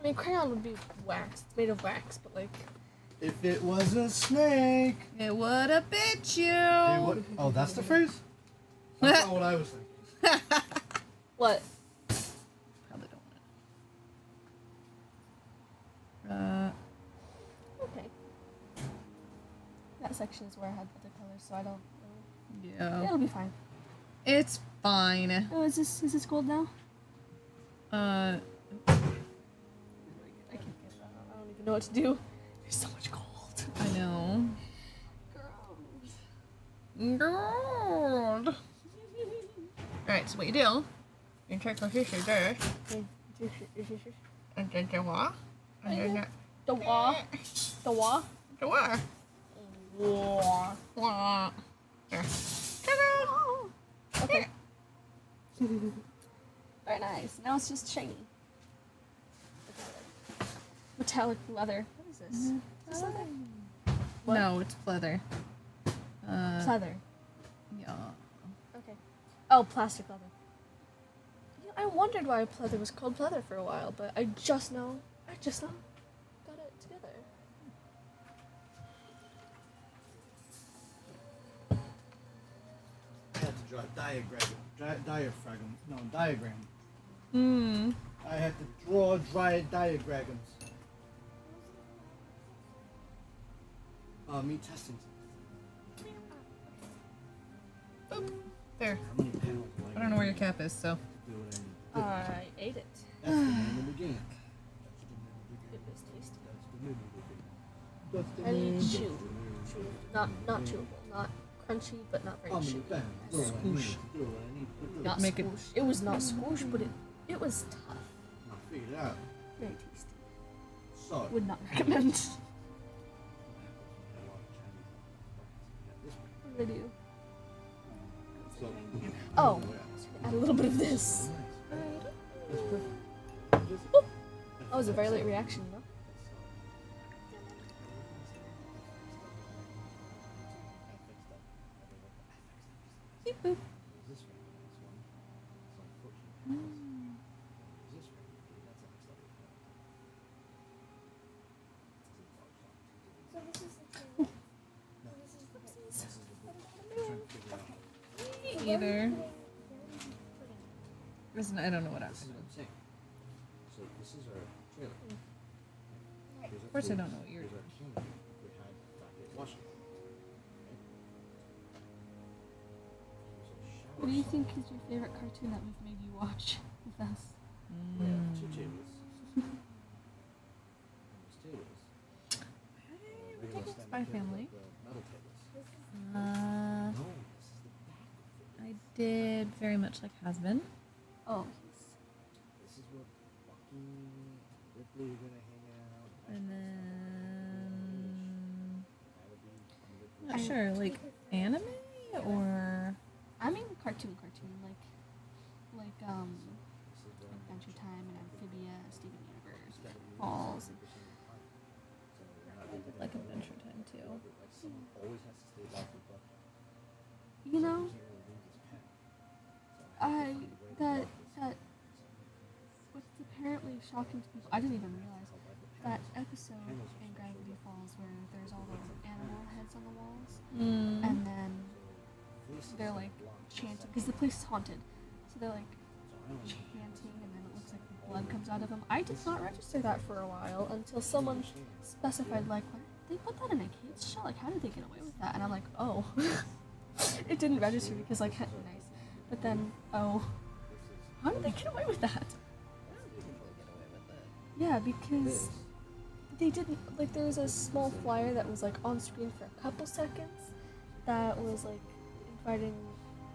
mean, crayon would be wax. It's made of wax, but like. If it was a snake, it would have bit you. it would. Oh, that's the phrase? That's not what I was thinking. What? Probably don't. Okay. That section is where I had other colors, so I don't. Yeah. It'll be fine. It's fine. Oh, is this gold now? Uh, I can't get that. I don't even know what to do. There's so much gold. I know. Girl. Gold. Alright, so what you do, you take a tissue there, and then the wa, and then The wah. The wah. the wa. Wah. Wah. There. Ta-da! Okay. Very nice. Now it's just shiny. Metallic leather. What is this? Is this leather? What? No, it's pleather. Leather. Yeah. Okay. Oh, plastic leather. You know, I wondered why pleather was called pleather for a while, but I just now got it together. I had to draw a diagram. I had to draw dry diagrams. Me testing. Boop. There. How many panels do I don't know where your cap is, so. do what I need? I ate it. That's the name of the game. It was tasty. That's the I name need of the chew. game. Not chewable. Not crunchy, but not very How many chewy. panels do I need? Do what I need to do? Not Make it- squoosh. It was not squoosh, but it was tough. I figured it out. Very tasty. So. Would not recommend. What did I do? So. Oh, add a little bit of this. That's perfect. That was a very late reaction, you know? Beep boop. So this is the trailer. Me either. Listen, I don't know what This is happened. what I'm saying. So this is our trailer. Of course I don't know what you're Here's our camera. We had Dr. Washington. What do you think is your favorite cartoon that we've made you watch with us? We have two tables. And these tables. I think it's Spy Family. The metal tables. Uh, No, this is the back. I did very much like Has Been. Oh, This is where Bucky, Ripley are gonna hang out. And then. That'll be I'm not sure, like anime or. I mean cartoon, like This is where Adventure Time and Amphibia, Steven Universe, Falls. Like Adventure Time too. like someone always has to stay back with Bucky. You know, He can't really leave his pen. So I have to keep it right that what's apparently shocking to people. I didn't even realize that episode in Gravity Falls where there's all those animal heads on the walls, and then they're like chanting because the place is haunted, so they're like chanting, and then it looks like the blood comes out of them. I did not register that for a while until someone specified like, what, they put that in a kids show. Like, how did they get away with that? And I'm like, oh, it didn't register because like nice, but then oh, how did they get away with that? Yeah, because they didn't like. There was a small flyer that was like on screen for a couple seconds that was like inviting,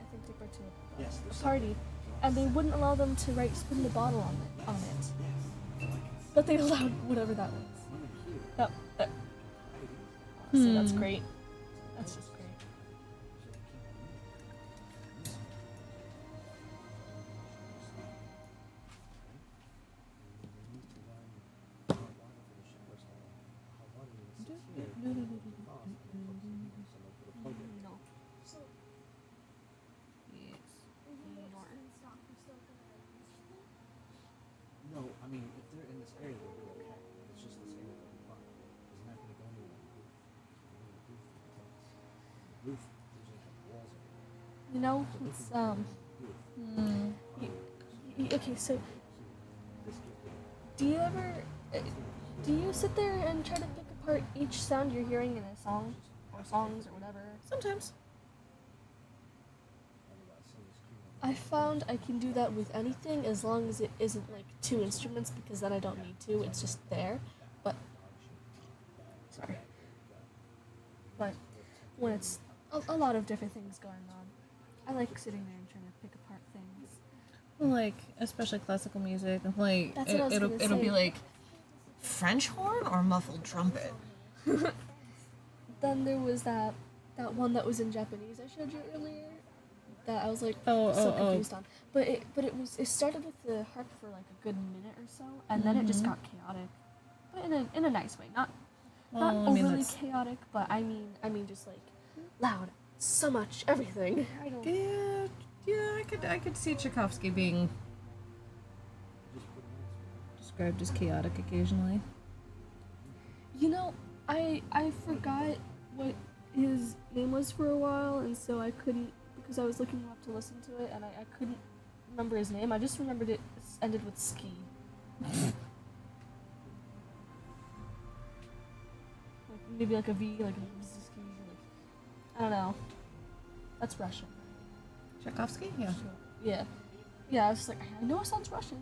I think, Dipper to a party, and they wouldn't allow them to write "spin the bottle" on it. But they allowed whatever that was. That. So that's great. That's just great. No. No, I mean, if they're in this area, they'll be okay. It's just this area they'll be fine. It's not gonna go anywhere. The roof usually have walls everywhere. You know, it's okay, so do you ever do you sit there and try to pick apart each sound you're hearing in a song or songs or whatever? Sometimes. I found I can do that with anything as long as it isn't like two instruments, because then I don't need to, it's just there. But sorry. But when it's a lot of different things going on, I like sitting there and trying to pick apart things. Like, especially classical music, like That's what I was gonna It'll be say. like French horn or muffled trumpet. Then there was that one that was in Japanese I showed you earlier. That I was like Oh, so oh, oh. confused on. But it started with the harp for like a good minute or so, and then it just got chaotic. But in a nice way. Not Well, I mean, overly that's- chaotic, but I mean just like loud. So much, everything. I don't Yeah, I could see Tchaikovsky being described as chaotic occasionally. You know, I forgot what his name was for a while, and so I couldn't, because I was looking him up to listen to it, and I couldn't remember his name. I just remembered it ended with ski. Like maybe like a V, like a Bzz-ski, like I don't know. That's Russian. Tchaikovsky? Yeah. So, yeah. Yeah, I was just like, I know it sounds Russian.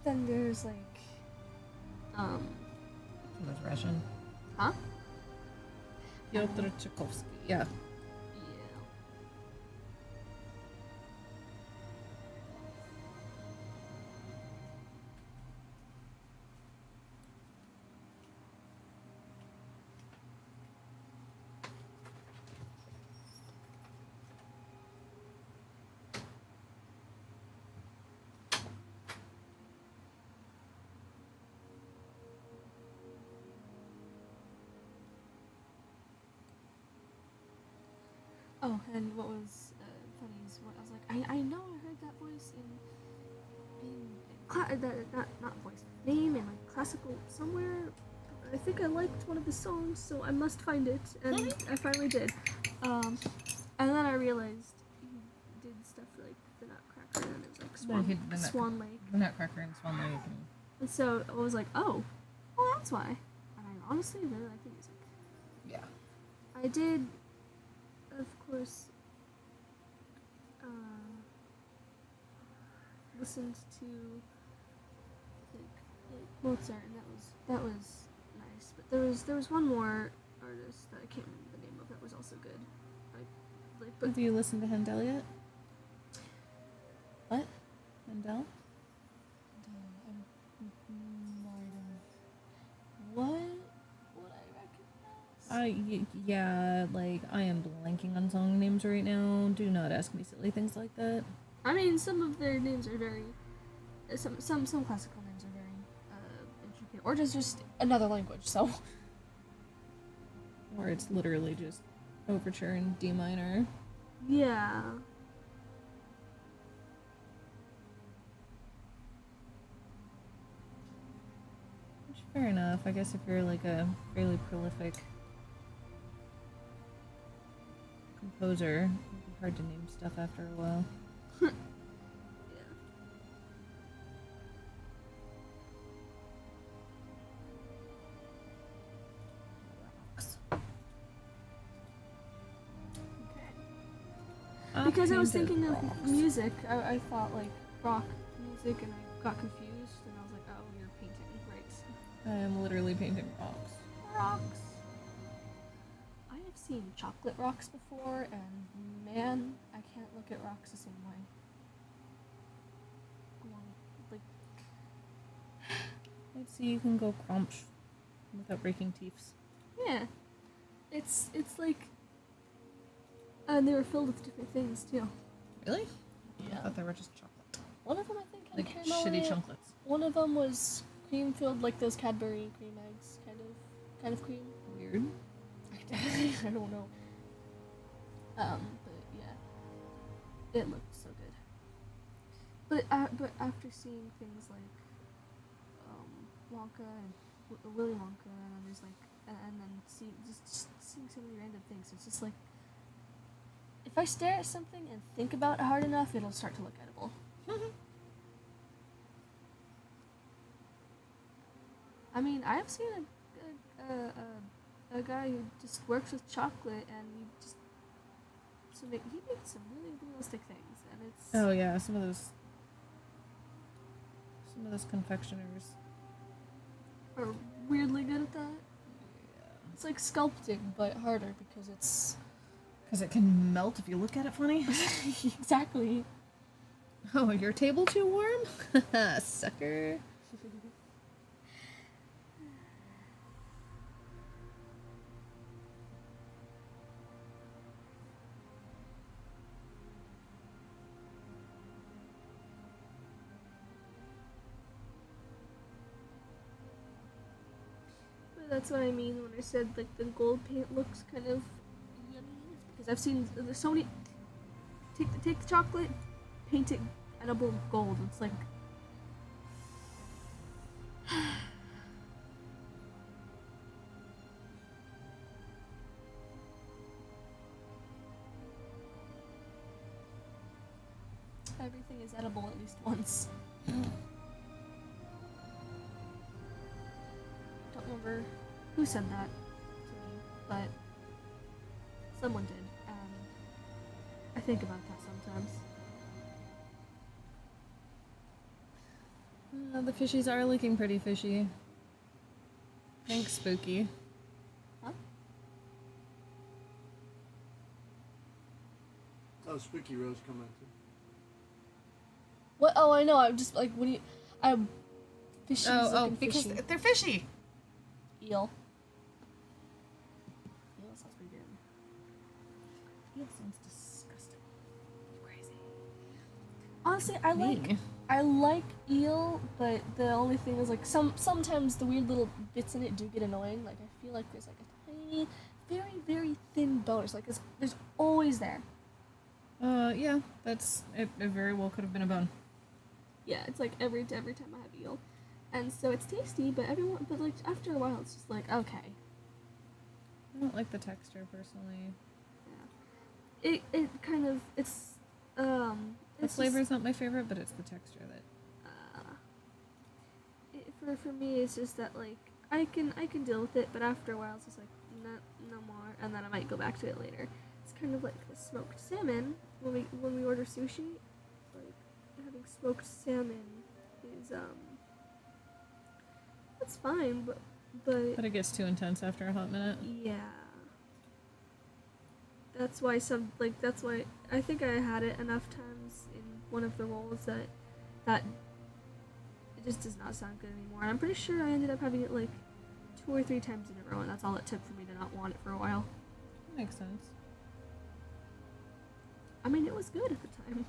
Then there's like, He was Russian. huh? Pyotr Tchaikovsky. Yeah. Yeah. Oh, and what was funny is what I was like, I know I heard that voice not voice, name in like classical somewhere. I think I liked one of the songs, so I must find it, and I finally did. And then I realized he did stuff like the Nutcracker, and it was like No, he did the Swan Lake, The Nutcracker and Swan Lake. and so I was like, oh, well that's why. And I honestly really like the music. Yeah. I did, of course, listened to like Mozart, and that was nice. But there was one more artist that I can't remember the name of that was also good. But Do you listen to Handel yet? What? Handel? what would I recognize? Yeah, like, I am blanking on song names right now. Do not ask me silly things like that. I mean, some of their names are very some classical names are very intricate, or just another language. So Or it's literally just overture in D minor. yeah. Which, fair enough. I guess if you're like a fairly prolific composer, it'd be hard to name stuff after a while. Yeah. Because I was thinking of music, I thought like rock music, and I got confused, and I was like, oh, you're painting, right? I am literally painting rocks. Rocks. I have seen chocolate rocks before, and man, I can't look at rocks the same way. Like, Let's see, you can go crunch without breaking teeth. yeah, it's like, and they were filled with different things too. Really? I Yeah. thought they were just chocolate. One of them I think had Like caramel in shitty it. chocolates. One of them was cream filled, like those Cadbury cream eggs, kind of cream. Weird. I don't know. But yeah, it looked so good. But after seeing things like Wonka and Willy Wonka, and there's like, and then just seeing so many random things, it's just like, if I stare at something and think about it hard enough, it'll start to look edible. I mean, I have seen a guy who just works with chocolate, and he makes some really realistic things, and it's Oh yeah, some of those confectioners. are weirdly good at that. It's like sculpting, but harder because it's Because it can melt if you look at it funny. exactly. Oh, your table too warm? Sucker. But that's what I mean when I said like the gold paint looks kind of yummy. It's because I've seen there's so many. Take the chocolate, paint it edible gold. It's like. everything is edible at least once. I don't remember who said that to me, but someone did. I think about that sometimes. The fishies are looking pretty fishy. Thanks, Spooky. Huh? Oh, Spooky Rose commented. What? Oh, I know. I'm just like, what do you? I'm fishy. Because they're fishy. Eel. Eel sounds pretty good. Eel sounds disgusting. Crazy. Honestly, I like eel, but the only thing is like sometimes the weird little bits in it do get annoying. Like I feel like there's like a tiny, very very thin bone. It's like there's always there. Yeah, that's it. It very well could have been a bone. Yeah, it's like every time I have eel, and so it's tasty. But like after a while, it's just like okay. I don't like the texture personally. Yeah. It kind of it's The it's flavor is not my favorite, but it's the texture that. For me, it's just that like I can deal with it, but after a while, it's just like no more, and then I might go back to it later. It's kind of like the smoked salmon when we order sushi, like having smoked salmon is that's fine, but But it gets too intense after a hot minute. yeah. That's why I think I had it enough times in one of the rolls that it just does not sound good anymore. And I'm pretty sure I ended up having it like 2 or 3 times in a row, and that's all it took for me to not want it for a while. That makes sense. I mean, it was good at the time.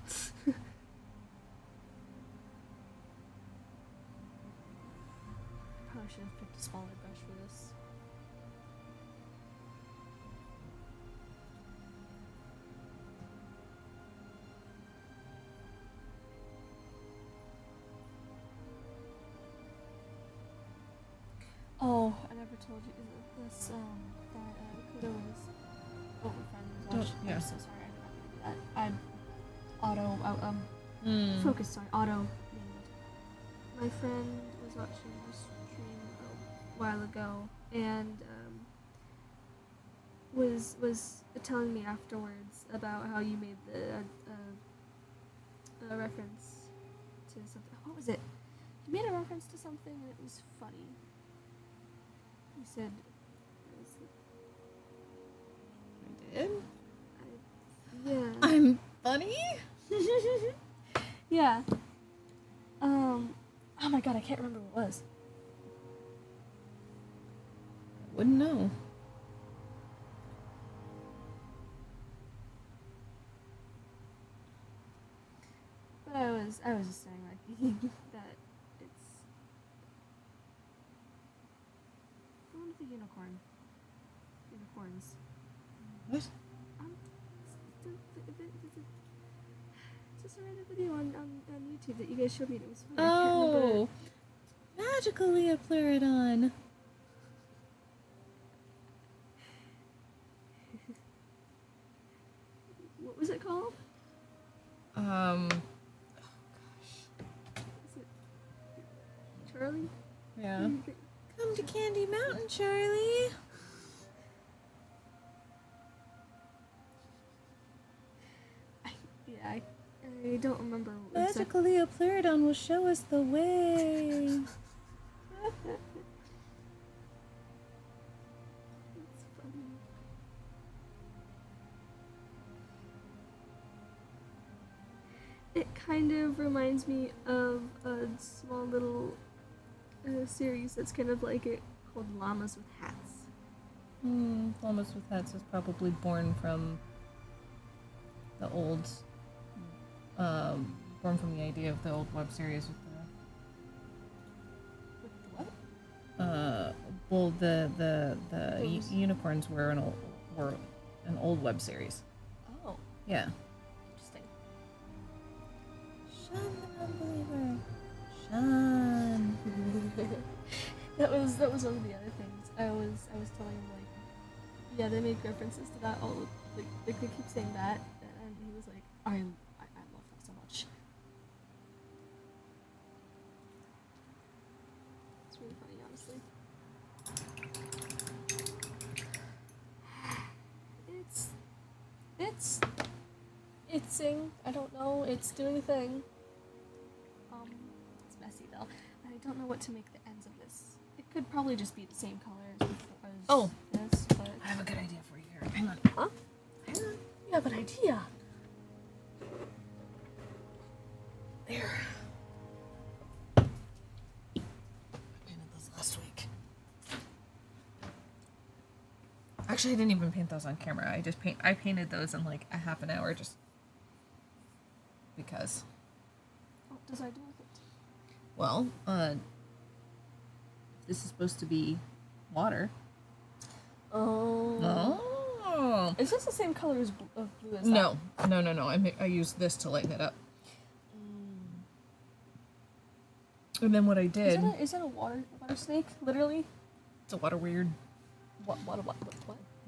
Probably should have picked a smaller brush for this. Oh, I never told you this. That Kudo was over friends. Don't- yeah. I'm so sorry. I did not mean to do that. Focus. Sorry, auto named. My friend was watching your stream a while ago and was telling me afterwards about how you made a reference to something. What was it? You made a reference to something and it was funny. You said, I did? yeah. I'm funny? Yeah. Oh my god, I can't remember what it was. I wouldn't know. But I was just saying like that it's the one with the unicorns. What? It's just a random video on YouTube that you guys showed me. And it was funny. I can't remember. Oh! Magical Leopleurodon! What was it called? Is it Charlie? Yeah. Come to Candy Mountain, Charlie! I don't remember what Magical Leopleurodon will show us the way. It's funny. It kind of reminds me of a small little series that's kind of like it called Llamas with Hats. Llamas with Hats is probably born from the old, born from the idea of the old web series with With the what? the, well, the unicorns were an old web series. Oh, Yeah. interesting. Sean the Unbeliever. Sean. that was one of the other things. I was telling him like, yeah, they make references to that all like they keep saying that, and he was like, I love that so much. It's really funny, honestly. It's sing. I don't know. It's doing a thing. It's messy though. And I don't know what to make the ends of this. It could probably just be the same color as Oh. this, but I have a good idea for you here. Hang on. huh? Hang on. You have an idea. There. I painted those last week. Actually, I didn't even paint those on camera. I painted those in like a half an hour just because. What does I do with it? Well, this is supposed to be water. Oh. Oh. Is this the same color as blue as that? No. I used this to lighten it up. And then what I did. Is that a water snake? Literally? It's a water weird. What?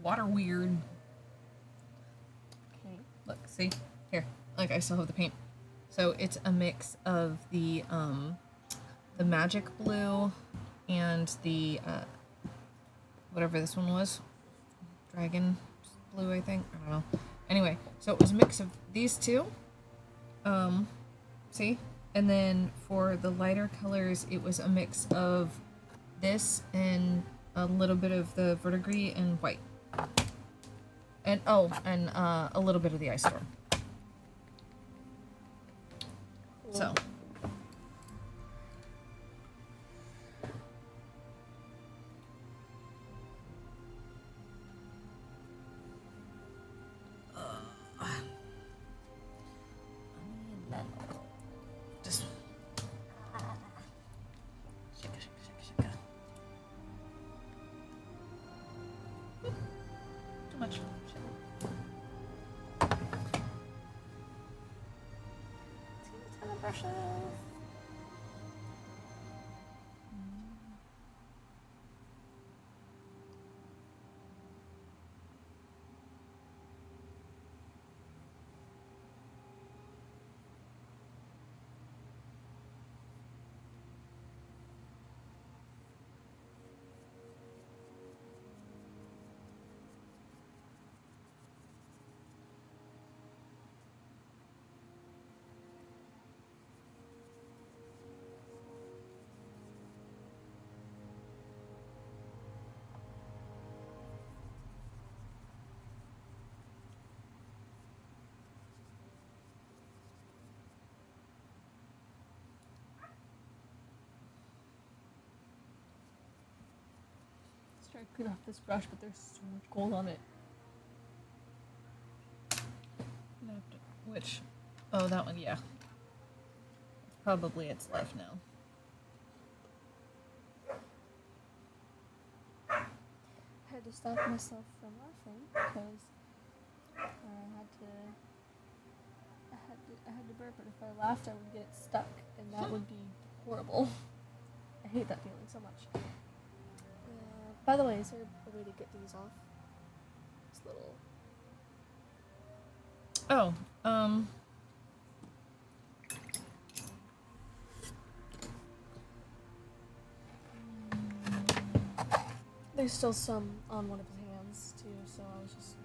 Water weird. Okay. Look, see? Here. Like, I still have the paint. So it's a mix of the magic blue and the, whatever this one was. Dragon blue, I think. I don't know. Anyway, so it was a mix of these two. See? And then for the lighter colors, it was a mix of this and a little bit of the verdigris and white. And a little bit of the ice storm. So. Just shaka. Too much. Shit. Ton of brushes. Let's try to clean off this brush, but there's so much gold on it. Which? Oh, that one, yeah. Probably it's left now. I had to stop myself from laughing because I had to burp, but if I laughed, I would get stuck, and that would be horrible. I hate that feeling so much. By the way, is there a way to get these off? This little. Oh, There's still some on one of his hands too, so I was just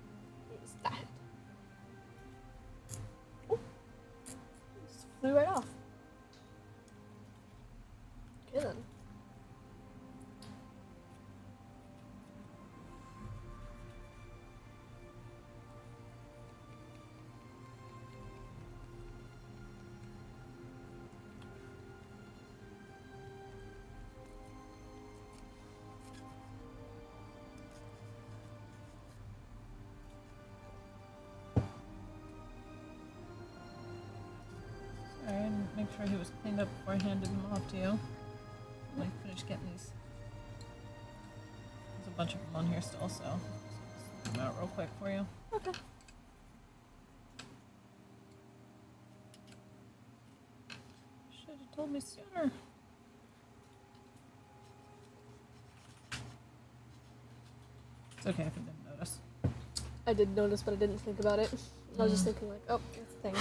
use that. Oh, just flew right off. Okay then. sorry, I didn't make sure he was cleaned up before I handed him off to you. I finished getting these. There's a bunch of them on here still, so I'll just them out real quick for you. Okay. Should have told me sooner. It's okay if you didn't notice. I did notice, but I didn't think about it. I was just thinking like, oh, it's a thing.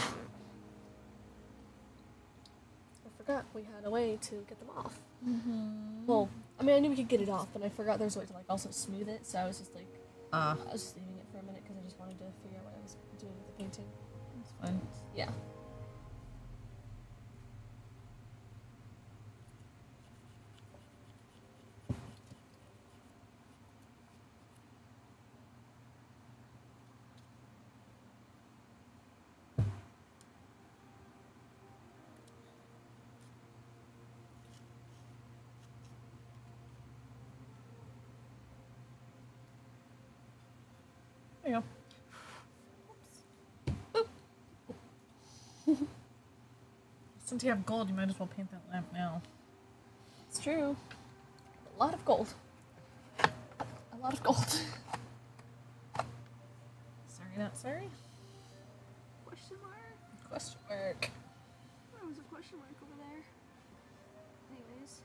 I forgot we had a way to get them off. Well, I mean, I knew we could get it off, but I forgot there's a way to like also smooth it. So I was just like, I was just leaving it for a minute because I just wanted to figure out what I was doing with the painting. It's fine. Yeah. There you go. Since you have gold, you might as well paint that lamp now. It's true. A lot of gold. A lot of gold. Sorry, not sorry. Question mark? Question mark. There was a question mark over there. Anyways.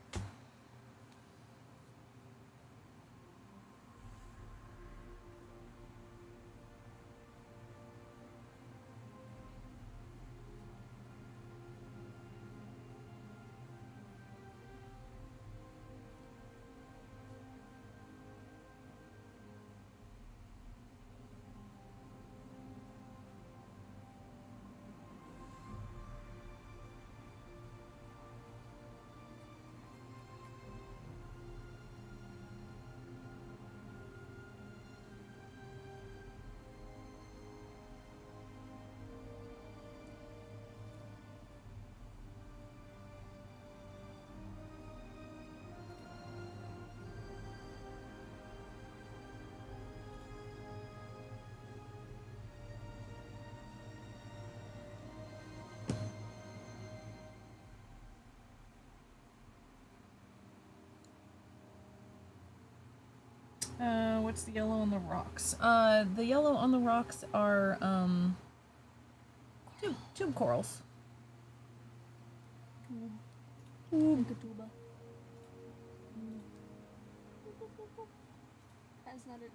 What's the yellow on the rocks? The yellow on the rocks are, tube corals. Tuba.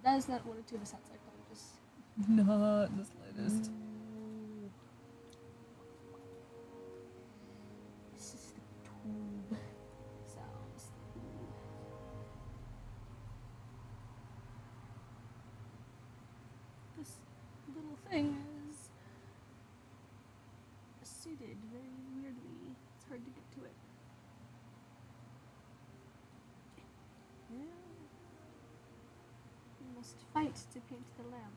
That is not what a tuba sounds like. Let me just. Not the slightest. This is the tube sounds. This little thing is seated very weirdly. It's hard to get to it. Yeah. We must fight to paint the lamp.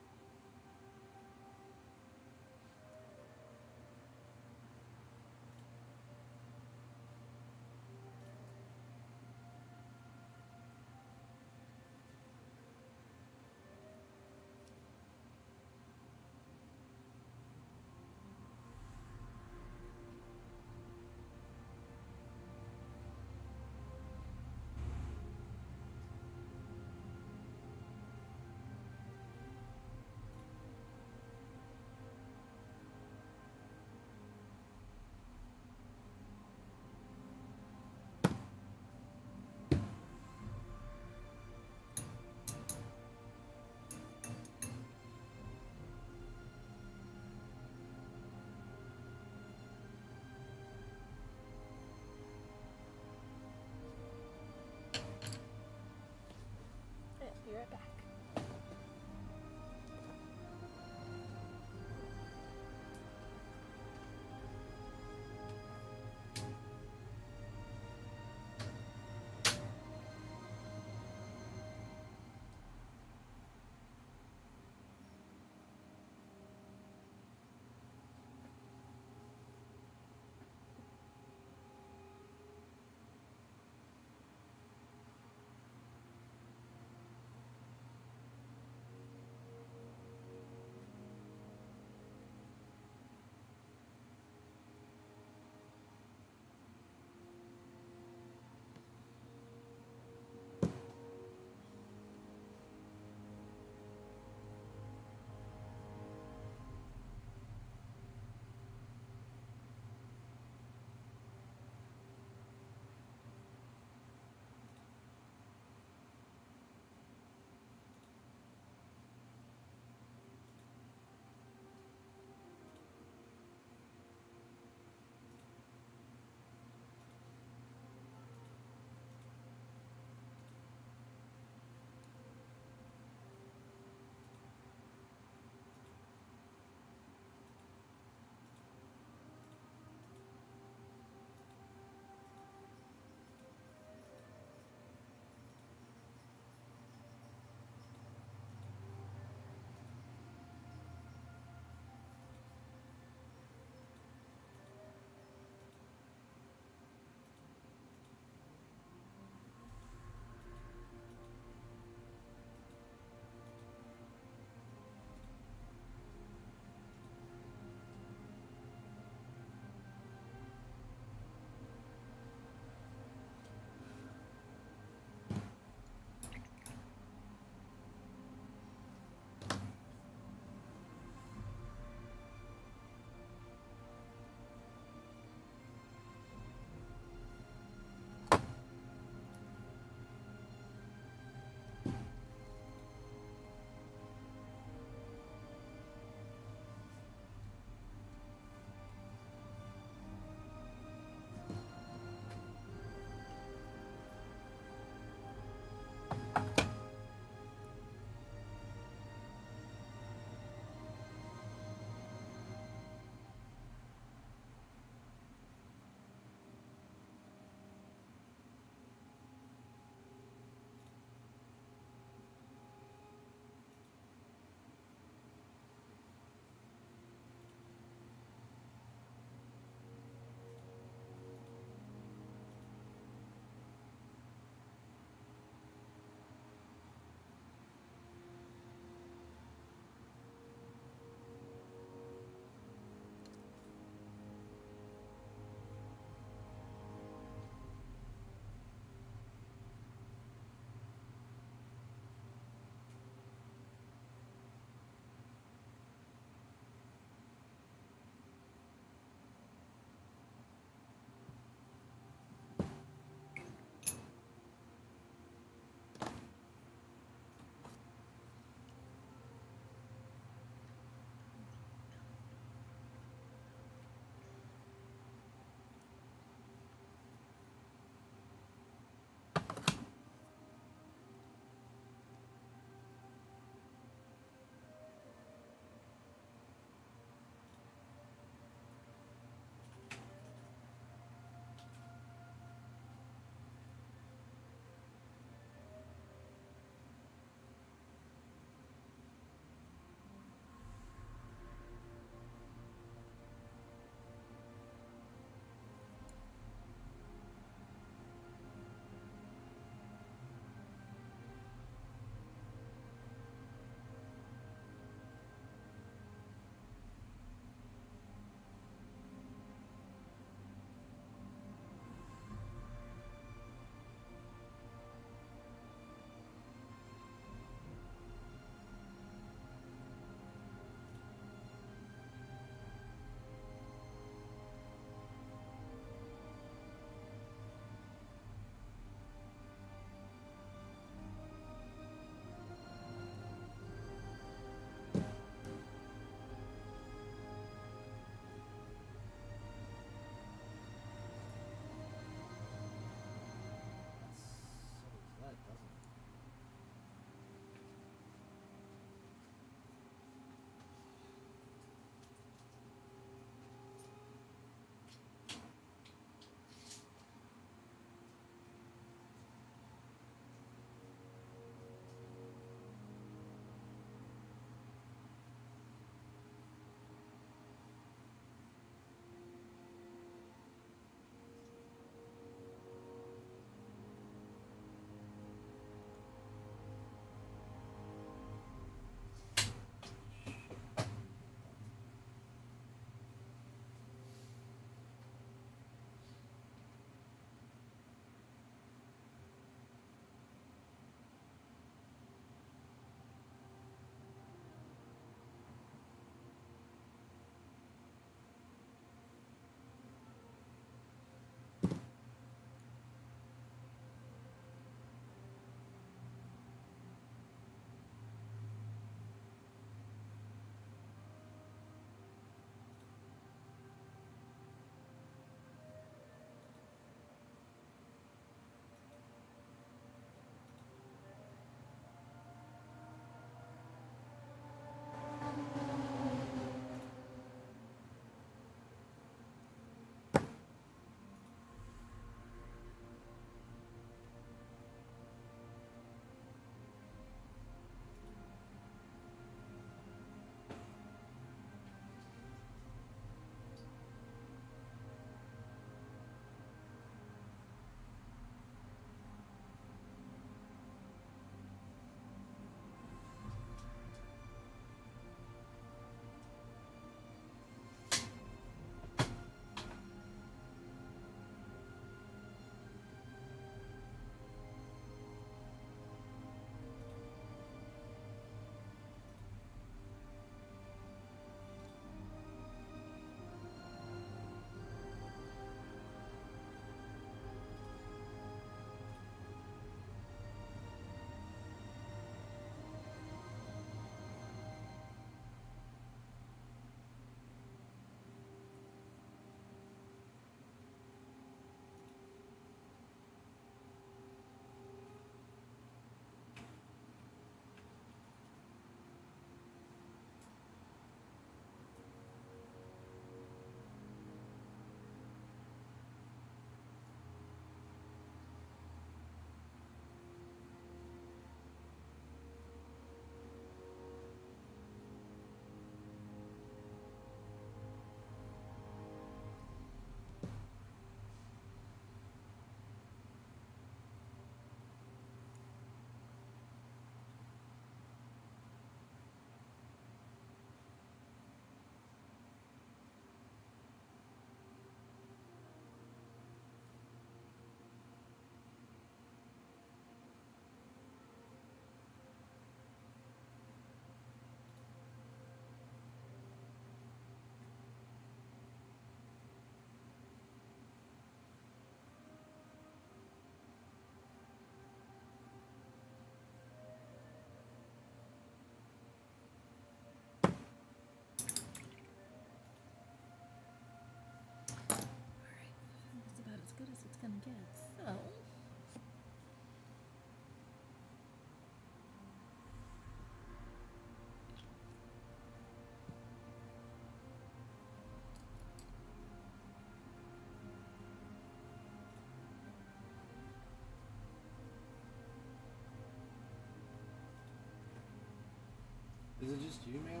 Is it just you, ma'am?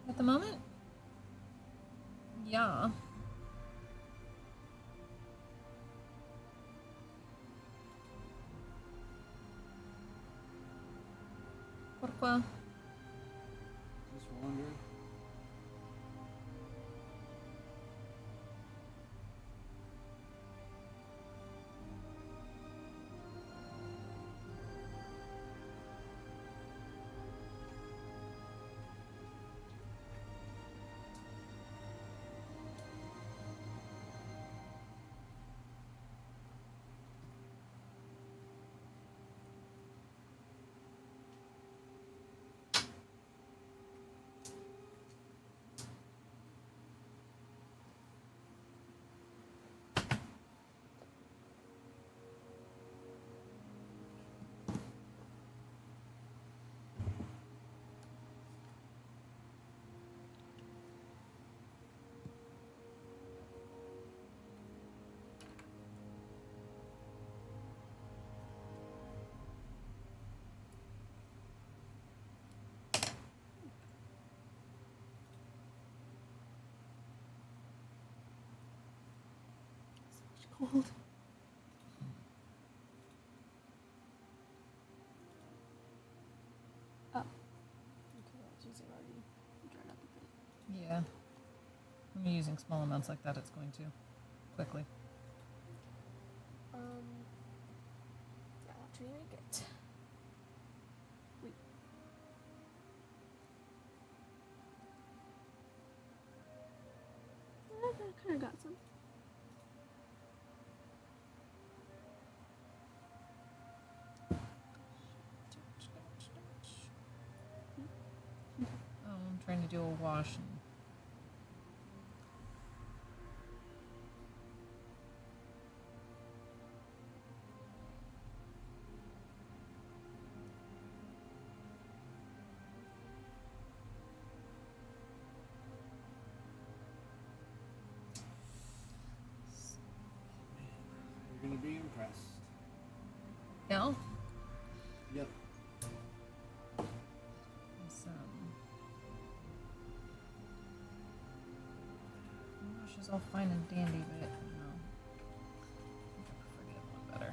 At the moment? Yeah. Pourquoi? Just wondering. Cold. Oh. Okay, that's using already dried up a bit. Yeah. When you're using small amounts like that, it's going to quickly. Yeah, I'll have to remake it. Wait. I kind of got some. Oh, I'm trying to do a wash. And You're gonna be impressed. no? Yep. This, wash is all fine and dandy, but no. I think I prefer the other one better.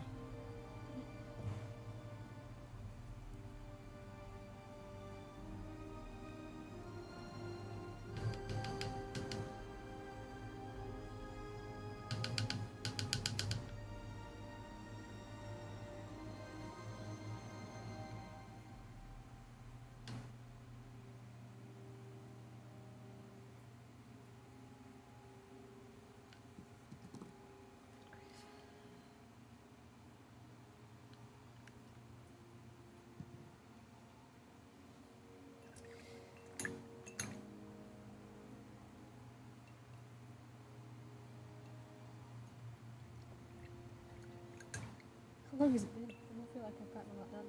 How long has it been? I don't feel like I've gotten a lot done.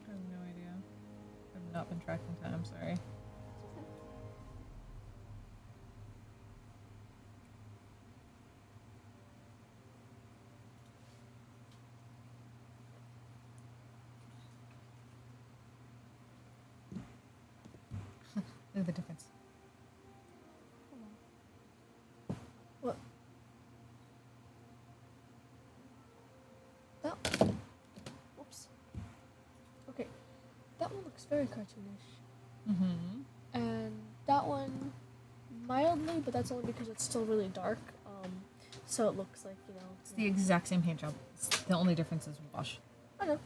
I have no idea. I've not been tracking time, sorry. It's okay. Look at the difference. Hold on. What? That. Whoops. Okay. That one looks very cartoonish. Mm-hmm. And that one mildly, but that's only because it's still really dark. So it looks like, you know. It's the exact same paint job. The only difference is wash. I know.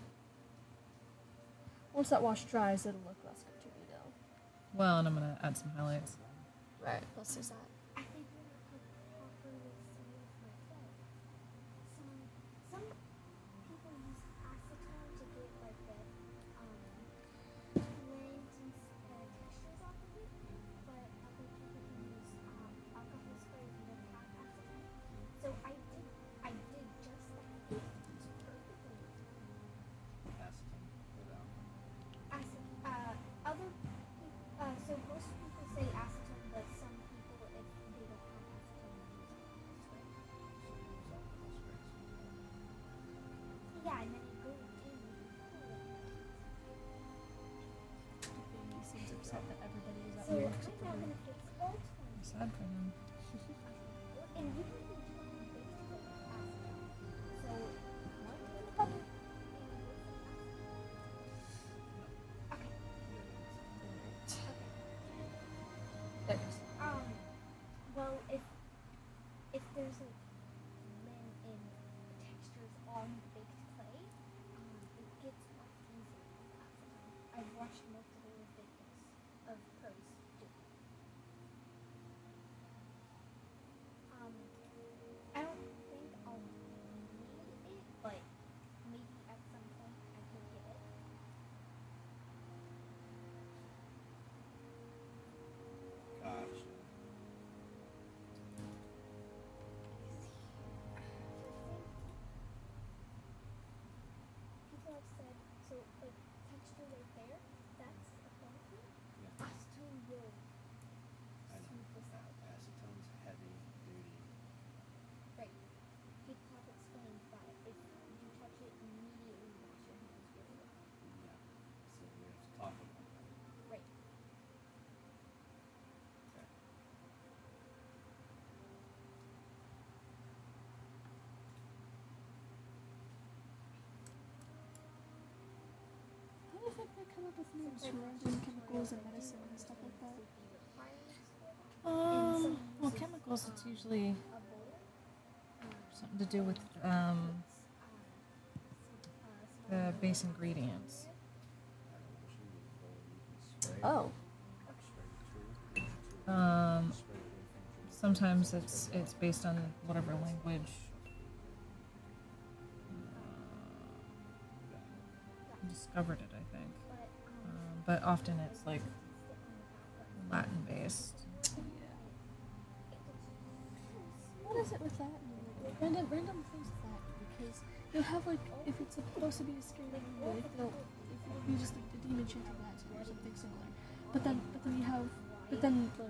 Once that wash dries, it'll look less cartoony though. Well, and I'm gonna add some highlights. Right. Plus there's that. I think when I put properly some of my bed, some people use acetone to get like the lines and textures off of it, but other people can use alcohol spray without acetone. So I did just that. It's perfectly acetone. So most people say acetone, but some people it sad for him. And you can even do it on baked clay acetone. So one in the bucket and okay. There it is. Well, if there's like men in textures on baked clay, it gets off easily with acetone. I've watched multiple videos of pros do it. I don't think I'll need it, but maybe at some point I could get it. Gotcha. People have said, so like texture right there, that's a quality. Yeah. Acetone will I know. smooth this out. Acetone's heavy duty. Right. People have explained that if you touch it, immediately wash your hands really well. Yeah. So we have to talk about that. Right. Okay. How do you think they come up with names for random chemicals and medicine and stuff like that? Safety requirements for that. Well, chemicals, it's usually A bowl. something to do with the base ingredients. I don't know, she needs a bowl you can spray. Oh. Spray the tool. Spray it away from the tool. Sometimes it's based on whatever language discovered it, I think. But often it's like Latin based. What is it with that? Like, random things with that because you'll have like if it's supposed to be a scary movie, if you just like a demon chanting that or something similar. But then you have like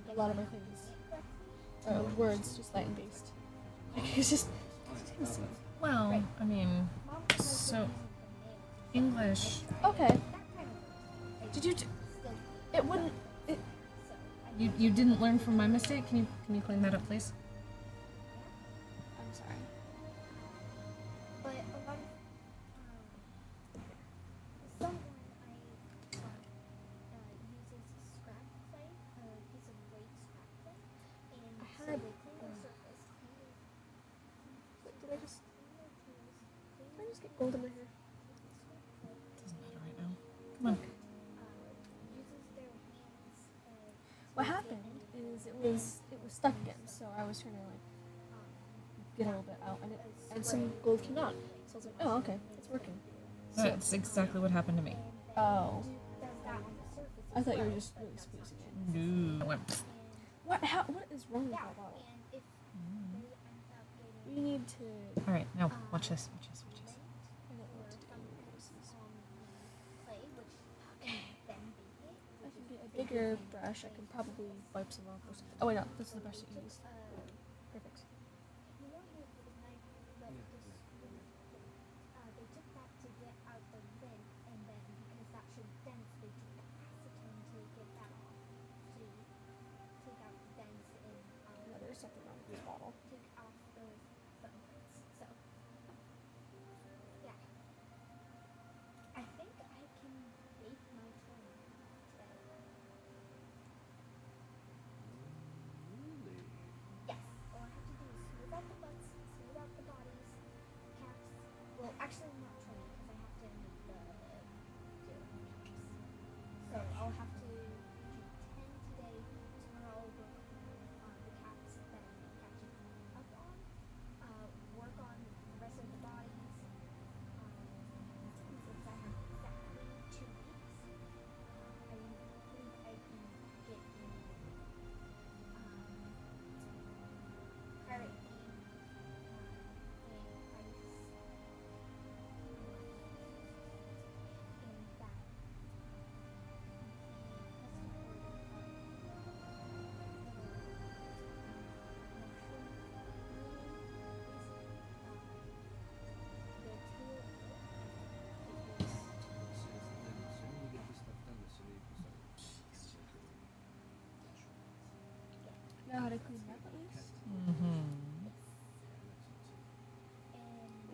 a lot of my things words just Latin based. Like it's just Well, I mean, so English. okay. Did you? It wouldn't. It, You didn't learn from my mistake. Can you clean that up, please? I'm sorry. But a lot of someone uses scrap clay, a piece of white scrap clay, and I so had- they clean their surface, Wait, did I just clean their tools, clean did I just get gold in my hair? Doesn't matter right now. Come on. uses their hands. What happened is it was stuck again, so I was trying to like get a little bit out, and some gold came out. So I was like, oh okay, it's working. That's exactly what happened to me. Oh, Does that on the surface. I thought you were just really squeezing it. No. I went. What is wrong with Yeah, that bottle? and if they end up getting We need to. All right, now watch this. Watch this. Watch this. I don't know what to do. clay, which Okay. then bake it. If I can get a bigger brush, I can probably wipe some off or something. Oh wait, no, this is the brush that you used. Perfect. You know how the knife let this they took that to get out the lid, and then because that should dents, they took the acetone to get that off, to take out the dents and No, there's something wrong with this bottle. take off the thumbprints. So yeah, I think I can bake my toy today. Really? Yeah.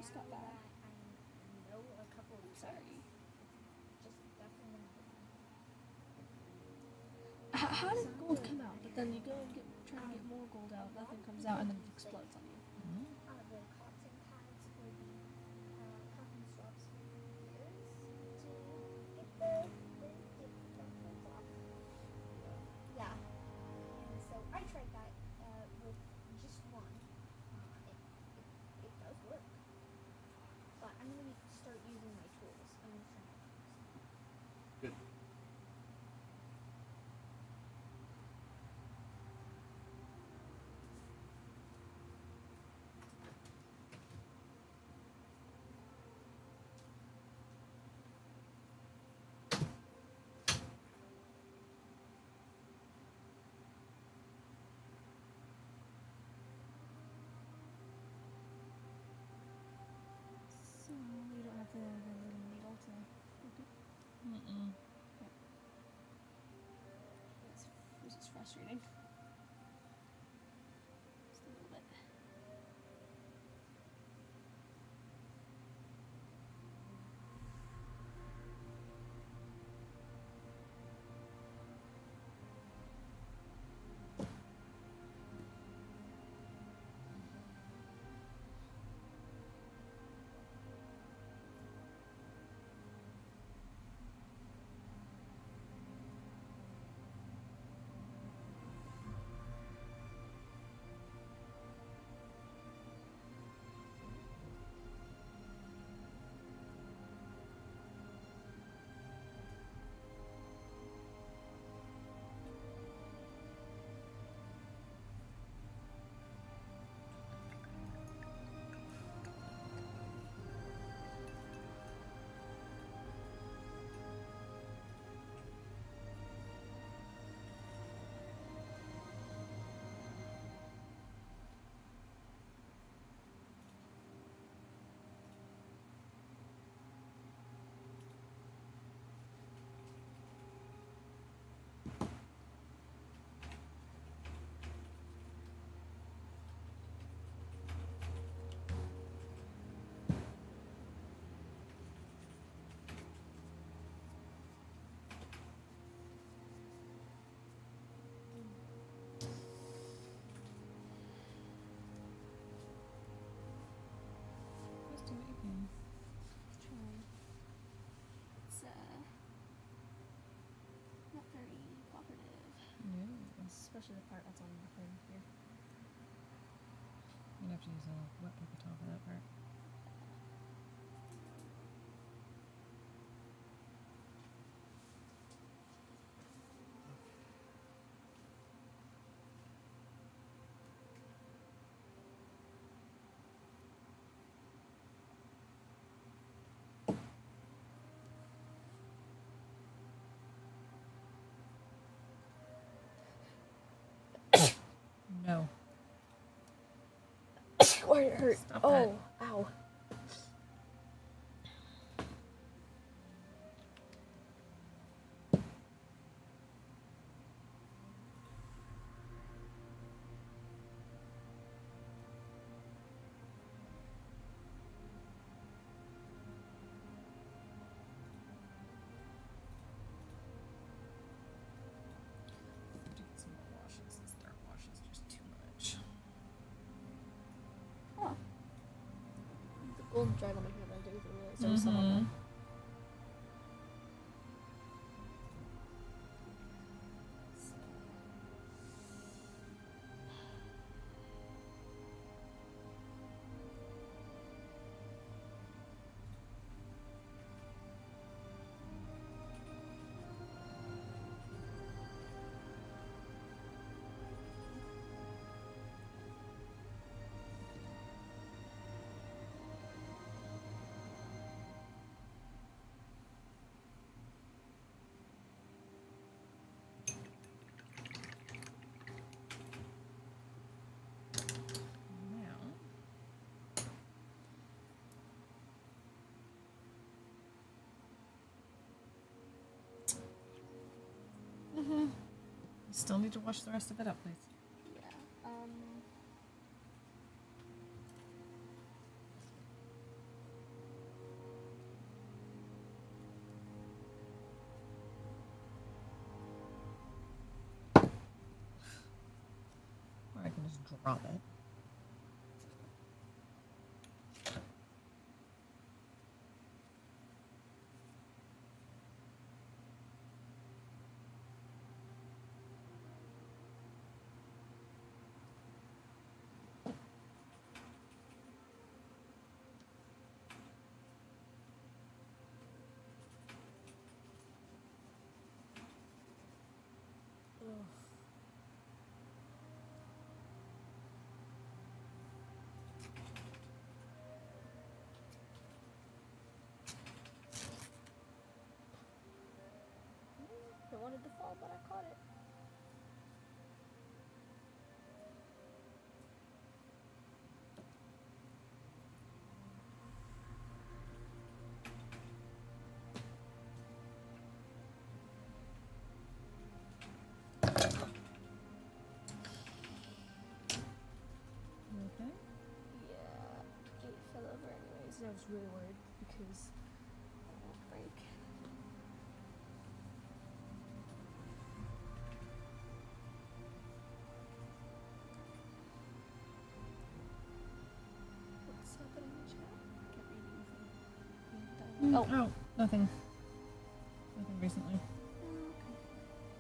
just got bad. I know a couple of Sorry. just definitely. How did gold come out? But then you go and try to get more gold out, nothing comes out, and then it explodes on you. The cotton pads or the cotton swabs for years to get the difference off. Yeah. And so I tried that with just one. It does work. But I'm going to start using my tools. I'm going to try my tools. Good. So you don't have the little needle to poke it. Mm-mm. This is frustrating. Just a little bit. Nice to meet you. Trying. It's not very cooperative. No. Especially the part that's on the thing here. You'd have to use a wet paper towel for that part. No. Why it hurt? Stop Oh, ow. I have to get some more washes. This dark wash is just too much. Oh. The gold dried on my hand. I didn't even realize there was some on Mhm. there. Now. Still need to wash the rest of it up, please. Yeah. ramen. I wanted to fall, but I caught it. Okay. Yeah, it fell over anyways, and I was really worried because it won't break. What's happening in chat? I can't read anything. Oh. Oh, nothing. Nothing recently. Okay. Excuse.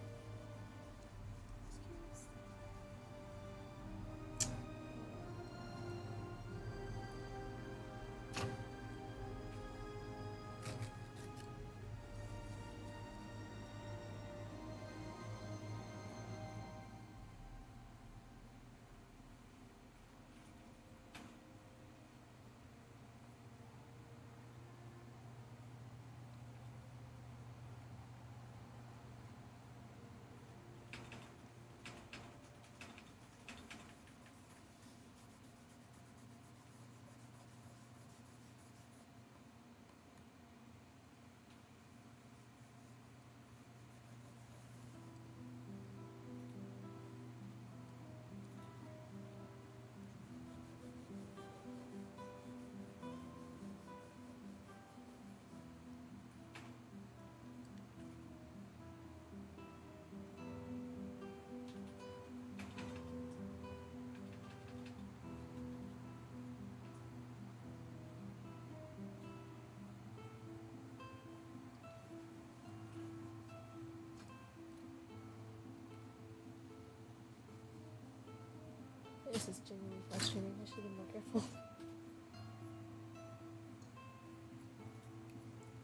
This is genuinely frustrating. I should have been more careful.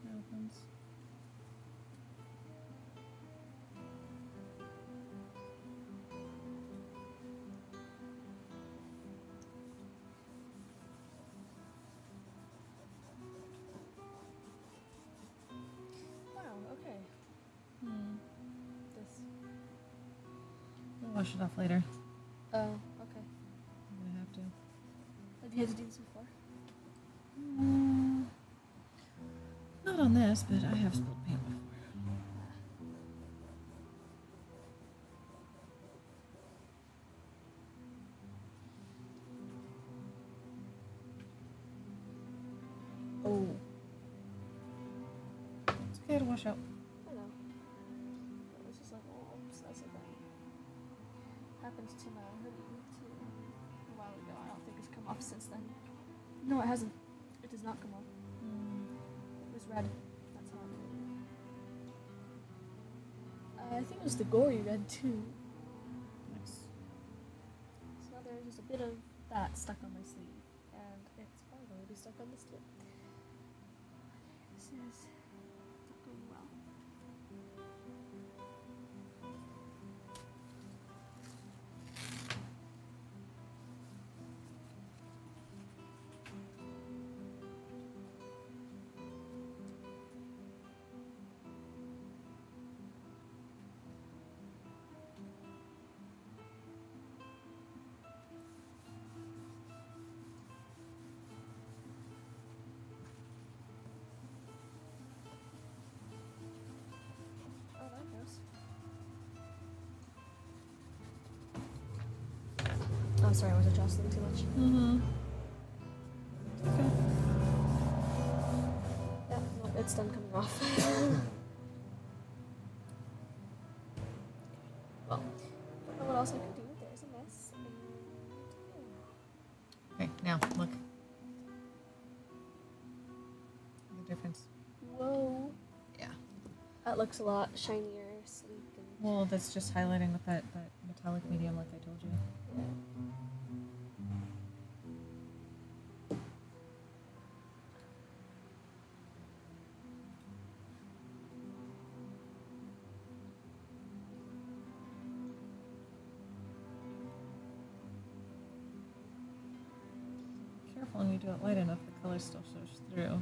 It opens. Wow, okay. This. We'll wash it off later. Oh, okay. I'm gonna have to. Have you had to do this before? Not on this, but I have spilled paint before. Oh. It's okay to wash out. I know. It was just like, oh, that's a thing. Happened to my hoodie too a while ago. I don't think it's come off since then. No, it hasn't. It does not come off. It was red. That's how I knew. I think it was the gory red too. Nice. So there's just a bit of that stuck on my sleeve, and it's probably going to be stuck on this too. This is not going well. Oh, that goes. Oh, sorry, I was adjusting too much. Mm-hmm. Okay. Yeah, no, it's done coming off. Well, don't know what else I could do. There's a mess. And difference. Whoa. Yeah. That looks a lot shinier, sleek, and Well, that's just highlighting with that metallic medium, like I told you. yeah. Careful when you do it light enough, the color still shows through.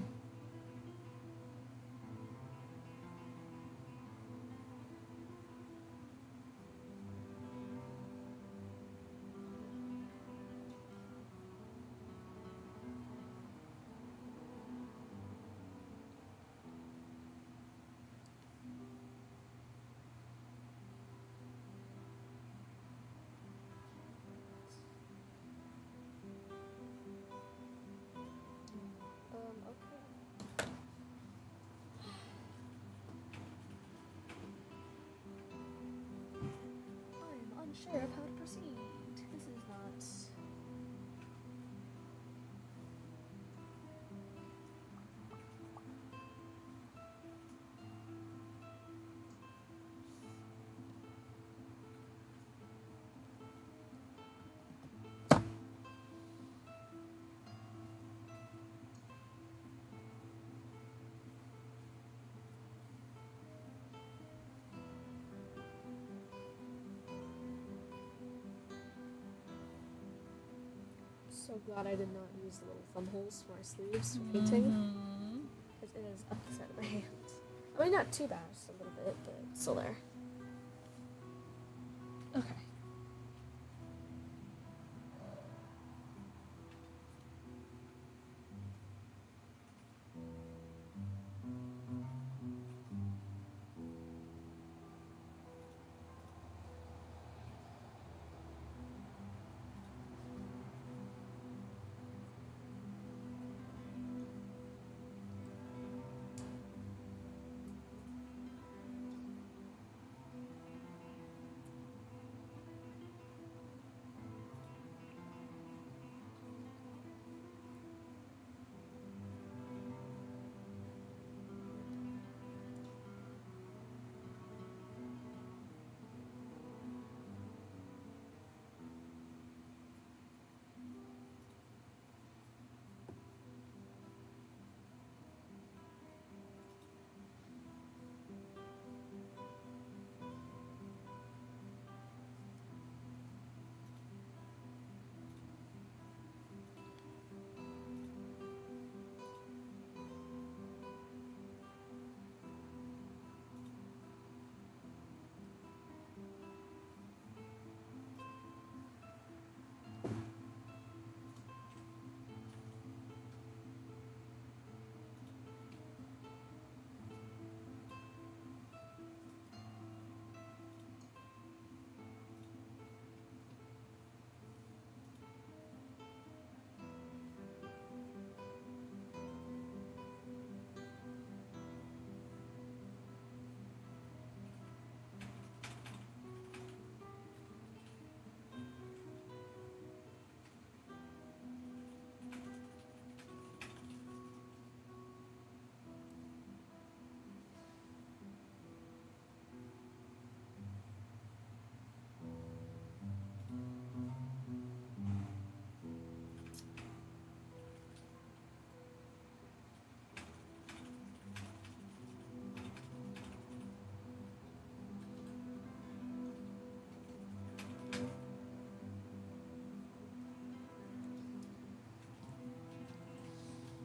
Okay. I'm unsure of how to proceed. This is not. So glad I did not use the little thumb holes for my sleeves for painting, Mhm. because it is up the side of my hand. I mean, not too bad, just a little bit, but it's still there. Okay.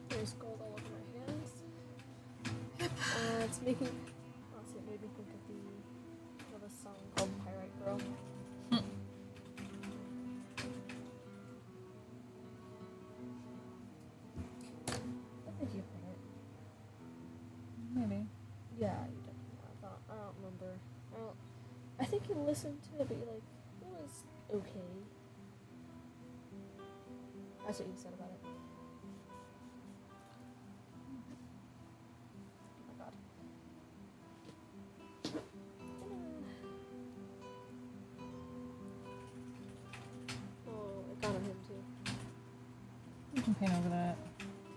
There's gold all over my hands. It's making. Honestly, it made me think of a song called Pyrite Girl. I think you've heard it. Maybe. Yeah, you definitely have. I don't remember. I think you listened to it, but you're like, it was okay. That's what you said about it. Oh my god. Oh, it got on him too. You can paint over that.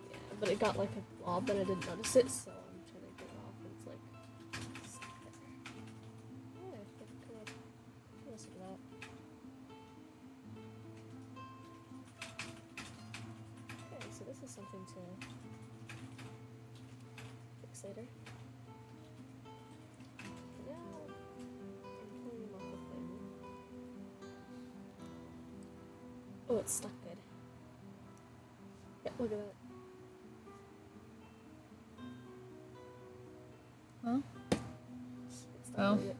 Yeah. but it got like a blob and I didn't notice it, so I'm trying to get it off and it's like stuck there. Oh, I think I could listen to that. Okay, so this is something to fix later. Now I'm pulling him off the thing. Oh, it's stuck good. Yeah, look at that. Huh? It's stuck Oh. good.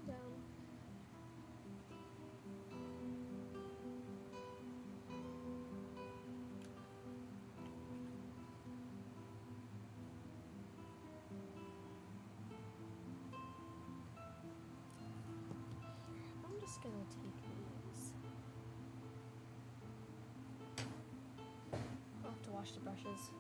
Down. I'm just gonna take these. I'll have to wash the brushes.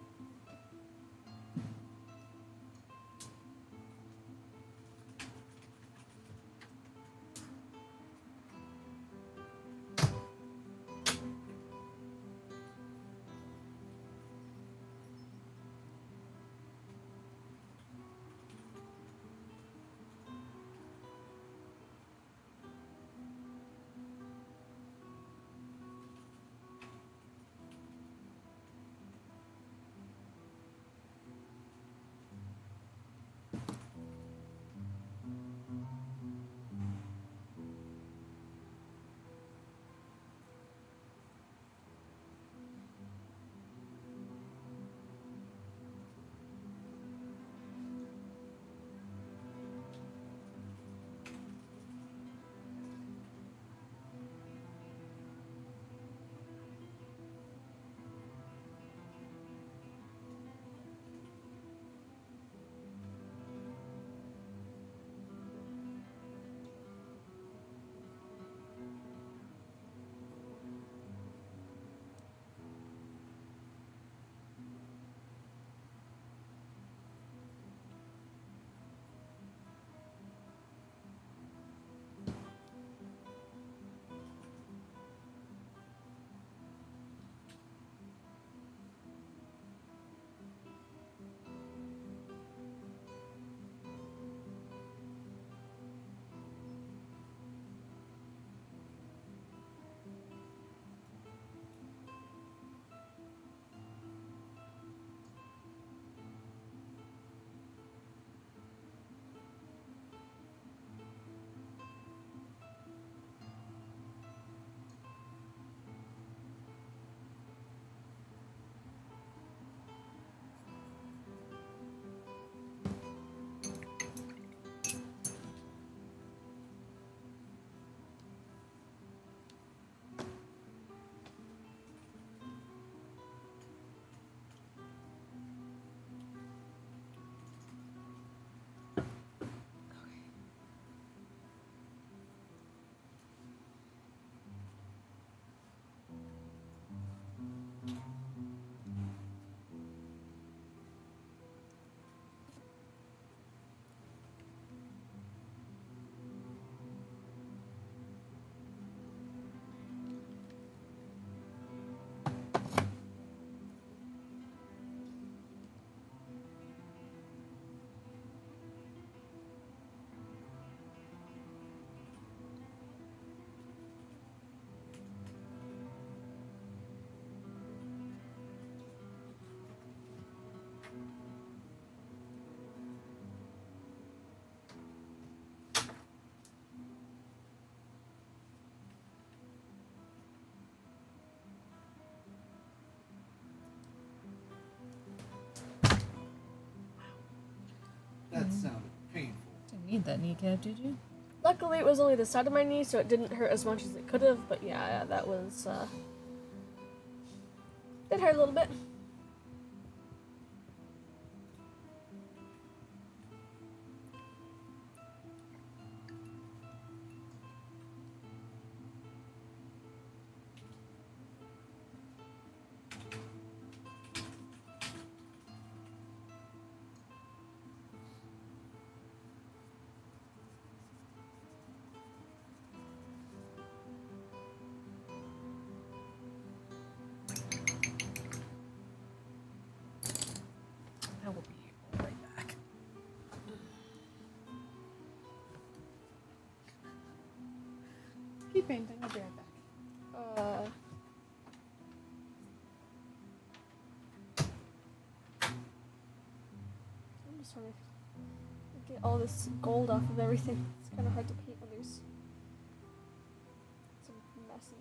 hit that kneecap, did you? Luckily, it was only the side of my knee, so it didn't hurt as much as it could have. But yeah, that was did hurt a little bit. I will be right back. Keep painting. I'll be right back. I'm just trying to get all this gold off of everything. It's kind of hard to paint when there's some messy.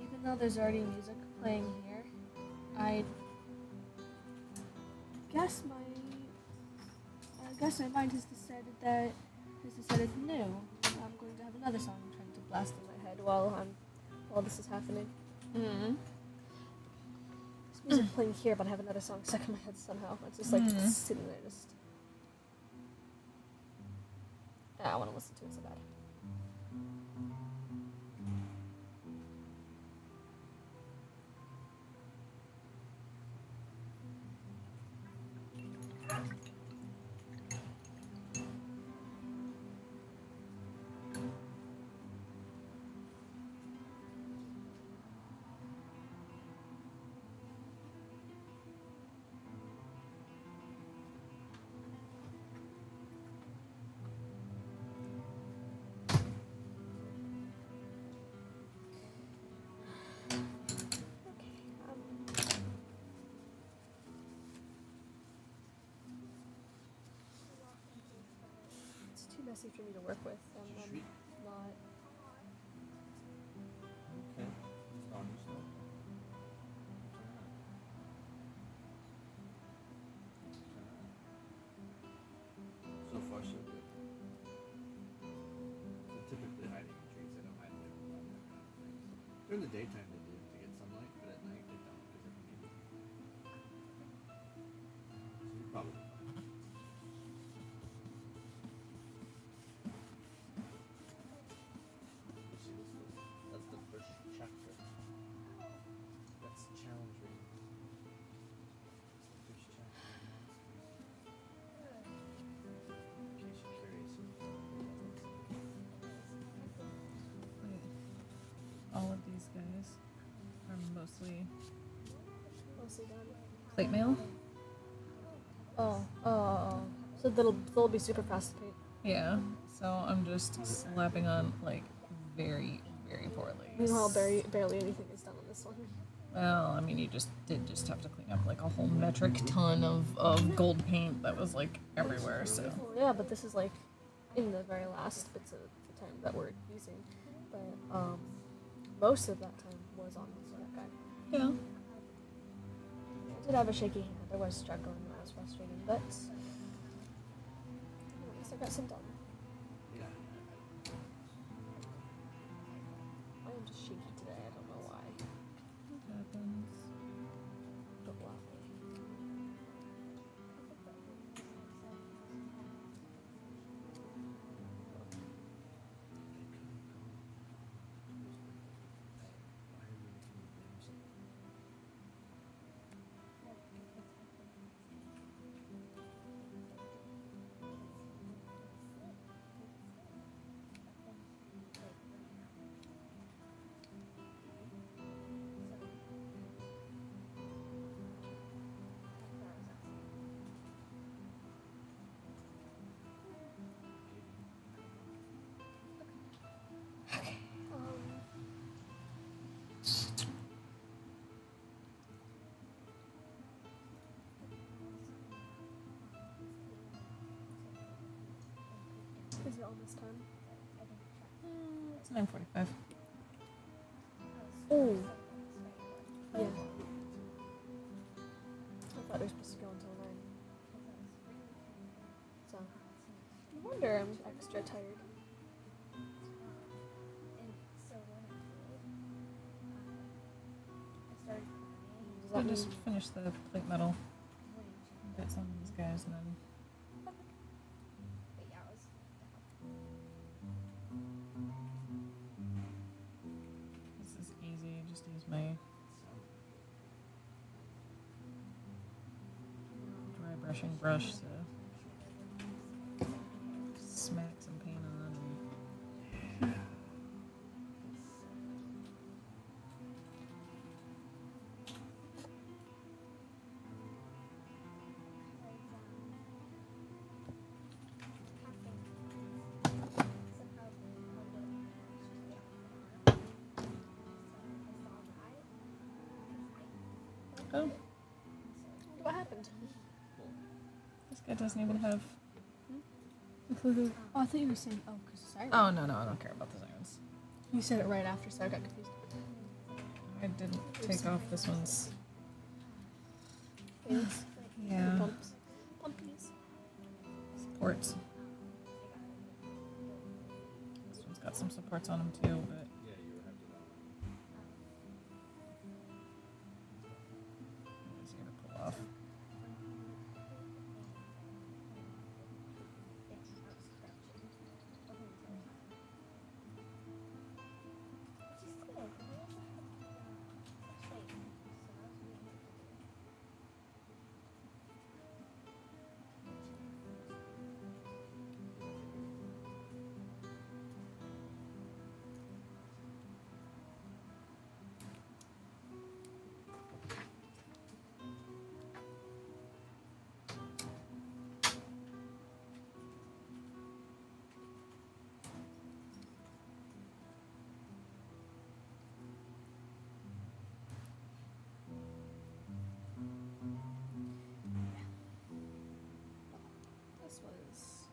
Even though there's already music playing here, I guess my mind has decided no, I'm going to have another song trying to blast in my head while this is happening. Mm-hmm. There's music playing here, but I have another song stuck in my head somehow. It's just like sitting there, just. I want to listen to it so bad. It's too messy for me to work with. I'm not. Okay. Starting slow. So far, so good. So typically hiding in trees, they don't hide in that kind of things. During the daytime, they do to get sunlight, but at night they don't because they can need it. So you're probably fine. You see this one? That's the first chapter. That's challenge reading. It's the first chapter of Monsters. In case you're curious. All of these guys are mostly Mostly done. plate mail. Oh. So they'll be super fast to paint. Yeah. So I'm just slapping on like very, very poorly. Meanwhile, barely anything is done on this one. Well, I mean, you did have to clean up like a whole metric ton of gold paint that was like everywhere. So Well, yeah, but this is like in the very last bits of the time that we're using. But most of that time was on this other guy. yeah. did have a shaky hand. I was struggling. That was frustrating, but at least I got some done. I am just shaky today. I don't know why. What happens? But why? Is it almost time? It's 9:45. Oh. Yeah. I thought they were supposed to go until 9. So. No wonder I'm extra tired. Does I that just mean finished the plate metal. Get some of these guys and then. This is easy. Just use my dry brushing brush to smack some paint on. And oh, what happened? this guy doesn't even have. included. Oh, I thought you were saying because sorry. Oh no, I don't care about the sirens. You said it right after, so I got confused. I didn't take off this one's. Wings. Yeah. Pumps. Pumpies. Supports. This one's got some supports on them too, but. Easier to pull off. This was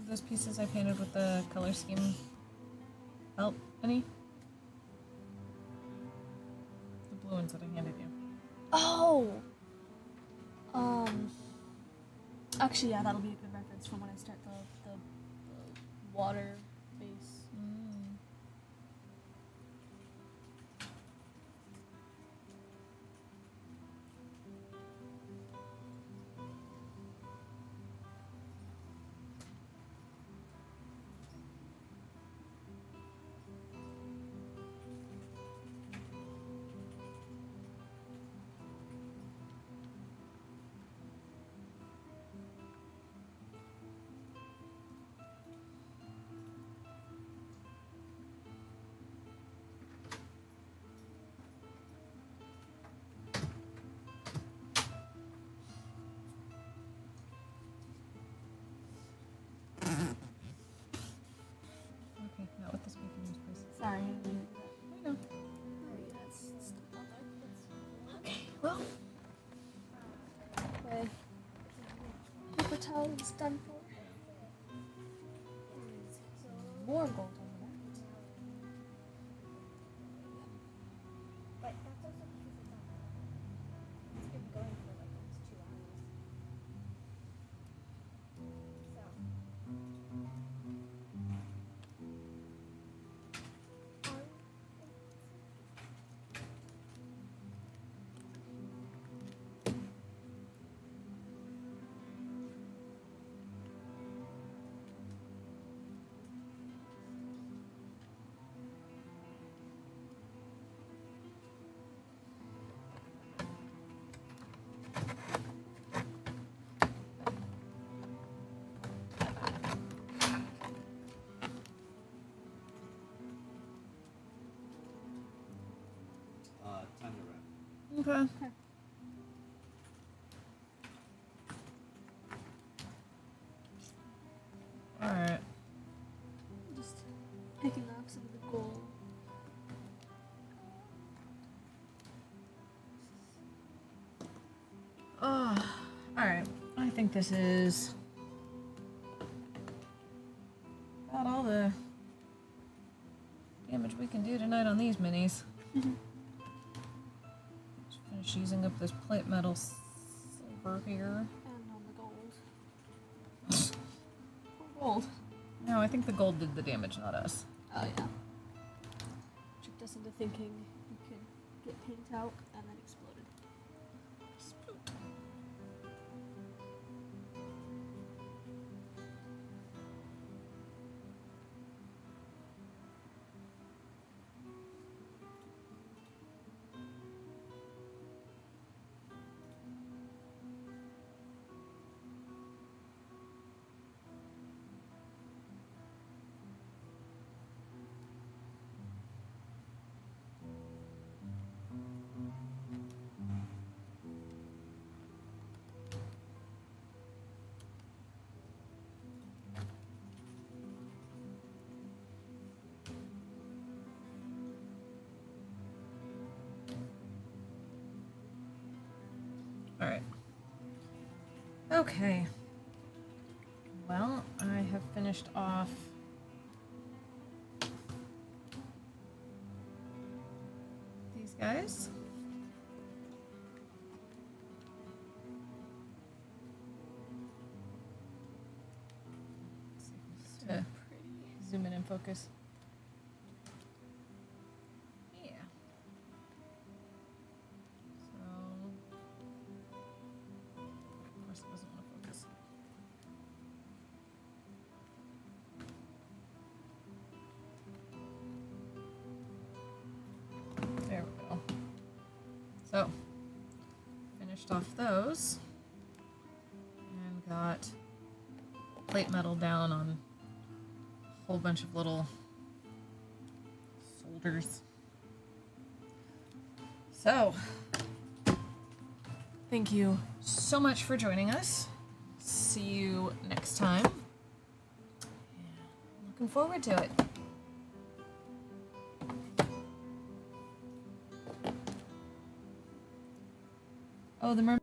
Those pieces I painted with the color scheme help any? The blue ones that I handed you. Oh. Actually, yeah, that'll be a good reference for when I start the water base. Okay, not with the speaking news, please. Sorry, I didn't mean I know. Maybe that's stuff on there. what it's done for. There's more gold on the back. But that's also because it's been going for like almost 2 hours. So. Time to wrap. Okay. Alright. Just picking off some of the gold. Alright. I think this is about all the damage we can do tonight on these minis. Just finish using up this plate metal silver here. And on the gold. Poor gold. No, I think the gold did the damage, not us. Oh yeah. Tricked us into thinking you could get paint out and then exploded. Alright. Okay. Well, I have finished off these guys. To zoom in and focus. Yeah. So, of course, it doesn't want to focus. There we go. So, finished off those and got plate metal down on a whole bunch of little soldiers. So, thank you so much for joining us. See you next time. Looking forward to it. Oh, the mermaid.